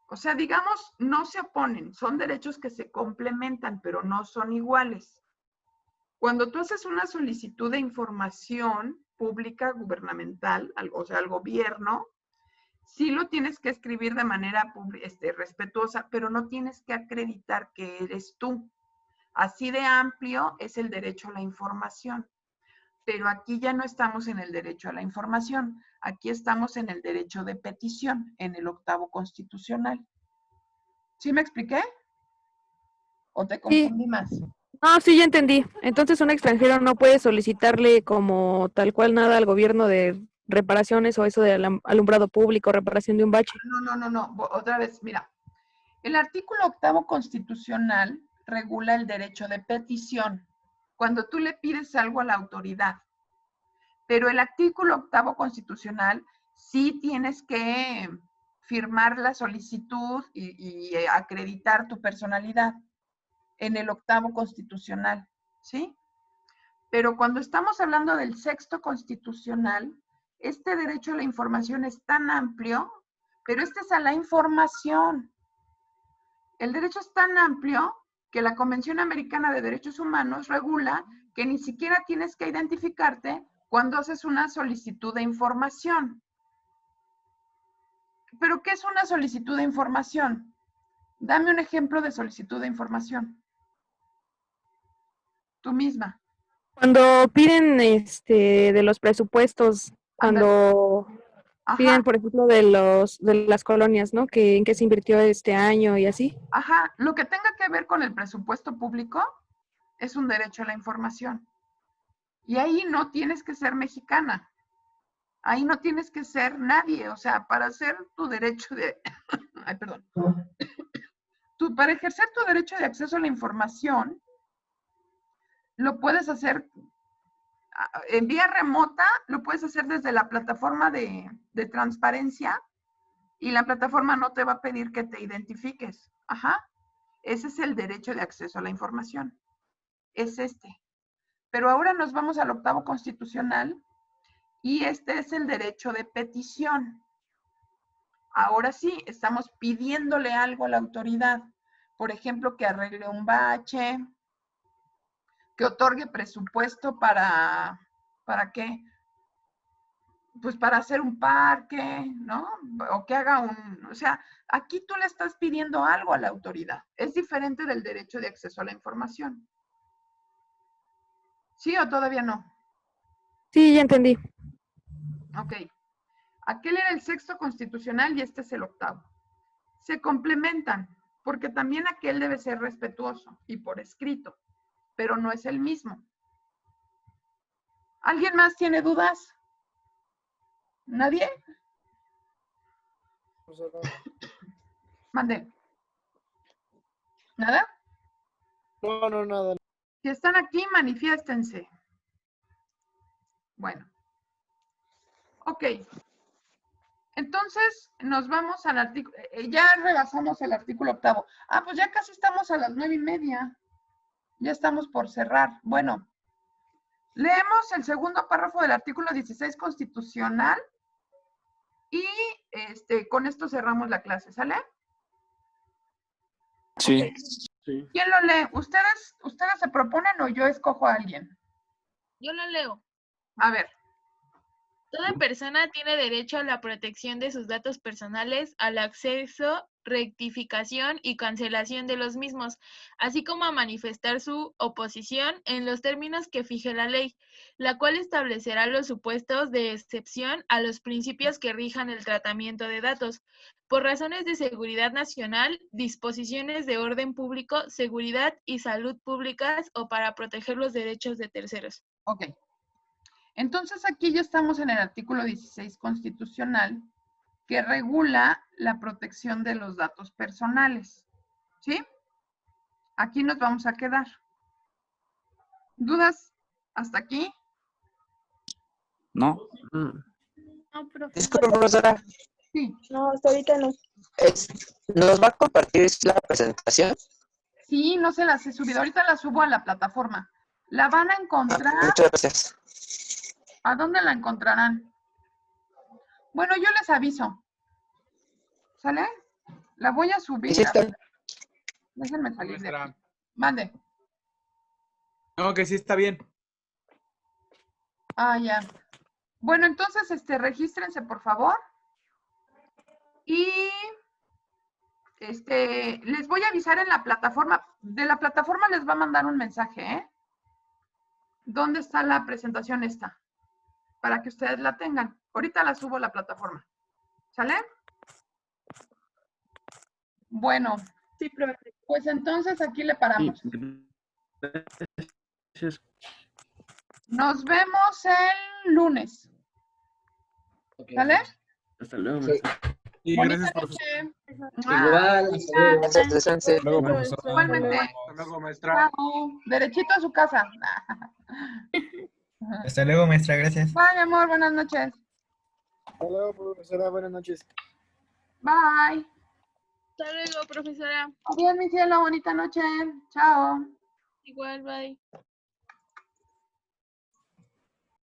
O sea, digamos, no se oponen, son derechos que se complementan, pero no son iguales. Cuando tú haces una solicitud de información pública gubernamental, o sea, al gobierno, sí lo tienes que escribir de manera respetuosa, pero no tienes que acreditar que eres tú. Así de amplio es el derecho a la información. Pero aquí ya no estamos en el derecho a la información. Aquí estamos en el derecho de petición, en el 8º constitucional. ¿Sí me expliqué? ¿O te confundí más? No, sí, ya entendí. Entonces un extranjero no puede solicitarle como tal cual nada al gobierno de reparaciones o eso de alumbrado público, reparación de un bache. No. Otra vez, mira. El artículo 8º constitucional regula el derecho de petición cuando tú le pides algo a la autoridad. Pero el artículo 8º constitucional sí tienes que firmar la solicitud y acreditar tu personalidad en el 8º constitucional, ¿sí? Pero cuando estamos hablando del 6º constitucional, este derecho a la información es tan amplio, pero este es a la información. El derecho es tan amplio que la Convención Americana de Derechos Humanos regula que ni siquiera tienes que identificarte cuando haces una solicitud de información. ¿Pero qué es una solicitud de información? Dame un ejemplo de solicitud de información. Tú misma. Cuando piden de los presupuestos, cuando piden, por ejemplo, de las colonias, ¿no? Que en qué se invirtió este año y así. Ajá, lo que tenga que ver con el presupuesto público es un derecho a la información. Y ahí no tienes que ser mexicana. Ahí no tienes que ser nadie. O sea, para hacer tu derecho de... Ay, perdón. Para ejercer tu derecho de acceso a la información, lo puedes hacer en vía remota, lo puedes hacer desde la plataforma de transparencia y la plataforma no te va a pedir que te identifiques. Ajá. Ese es el derecho de acceso a la información. Es este. Pero ahora nos vamos al 8º constitucional y este es el derecho de petición. Ahora sí, estamos pidiéndole algo a la autoridad. Por ejemplo, que arregle un bache, que otorgue presupuesto ¿para qué? Pues para hacer un parque, ¿no? O que haga o sea, aquí tú le estás pidiendo algo a la autoridad. Es diferente del derecho de acceso a la información. ¿Sí o todavía no? Sí, ya entendí. Ok. Aquel era el 6º constitucional y este es el 8º. Se complementan, porque también aquel debe ser respetuoso y por escrito, pero no es el mismo. ¿Alguien más tiene dudas? ¿Nadie? Mande. ¿Nada? No, nada. Si están aquí, manifiéstense. Bueno. Ok. Entonces, nos vamos al artículo. Ya rebasamos el artículo 8º. Ah, pues ya casi estamos a las 9:30. Ya estamos por cerrar. Bueno. Leemos el segundo párrafo del artículo 16 constitucional y con esto cerramos la clase, ¿sale? Sí. Okay. Sí. ¿Quién lo lee? ¿Ustedes se proponen o yo escojo a alguien? Yo lo leo. A ver. Toda persona tiene derecho a la protección de sus datos personales, al acceso, rectificación y cancelación de los mismos, así como a manifestar su oposición en los términos que fije la ley, la cual establecerá los supuestos de excepción a los principios que rijan el tratamiento de datos, por razones de seguridad nacional, disposiciones de orden público, seguridad y salud públicas o para proteger los derechos de terceros. Ok. Entonces aquí ya estamos en el artículo 16 constitucional que regula la protección de los datos personales. ¿Sí? Aquí nos vamos a quedar. ¿Dudas hasta aquí? No. No, profe. Disculpe, profesora. Sí. No, hasta ahorita no. ¿Nos va a compartir la presentación? Sí, no se las he subido. Ahorita la subo a la plataforma. La van a encontrar. Muchas gracias. ¿A dónde la encontrarán? Bueno, yo les aviso. ¿Sale? La voy a subir. Sí, está. Déjenme salir de aquí. Mande. No, que sí está bien. Ah, ya. Bueno, entonces, regístrense, por favor. Y les voy a avisar en la plataforma. De la plataforma les va a mandar un mensaje, ¿eh? ¿Dónde está la presentación esta? Para que ustedes la tengan. Ahorita la subo a la plataforma. ¿Sale? Bueno. Sí, profe. Pues entonces aquí le paramos. Gracias. Nos vemos el lunes. ¿Sale? Hasta luego, Sí. maestra. Sí, Bonita gracias, profesor. noche. Igual, Gracias. descanse. Luego, profesor. Igualmente. Hasta luego, maestra. Chao. Derechito a su casa. Hasta luego, maestra, gracias. Bye, amor. Buenas noches. Hasta luego, profesora. Buenas noches. Bye. Hasta luego, profesora. Adiós, mi cielo. Bonita noche. Chao. Igual, bye.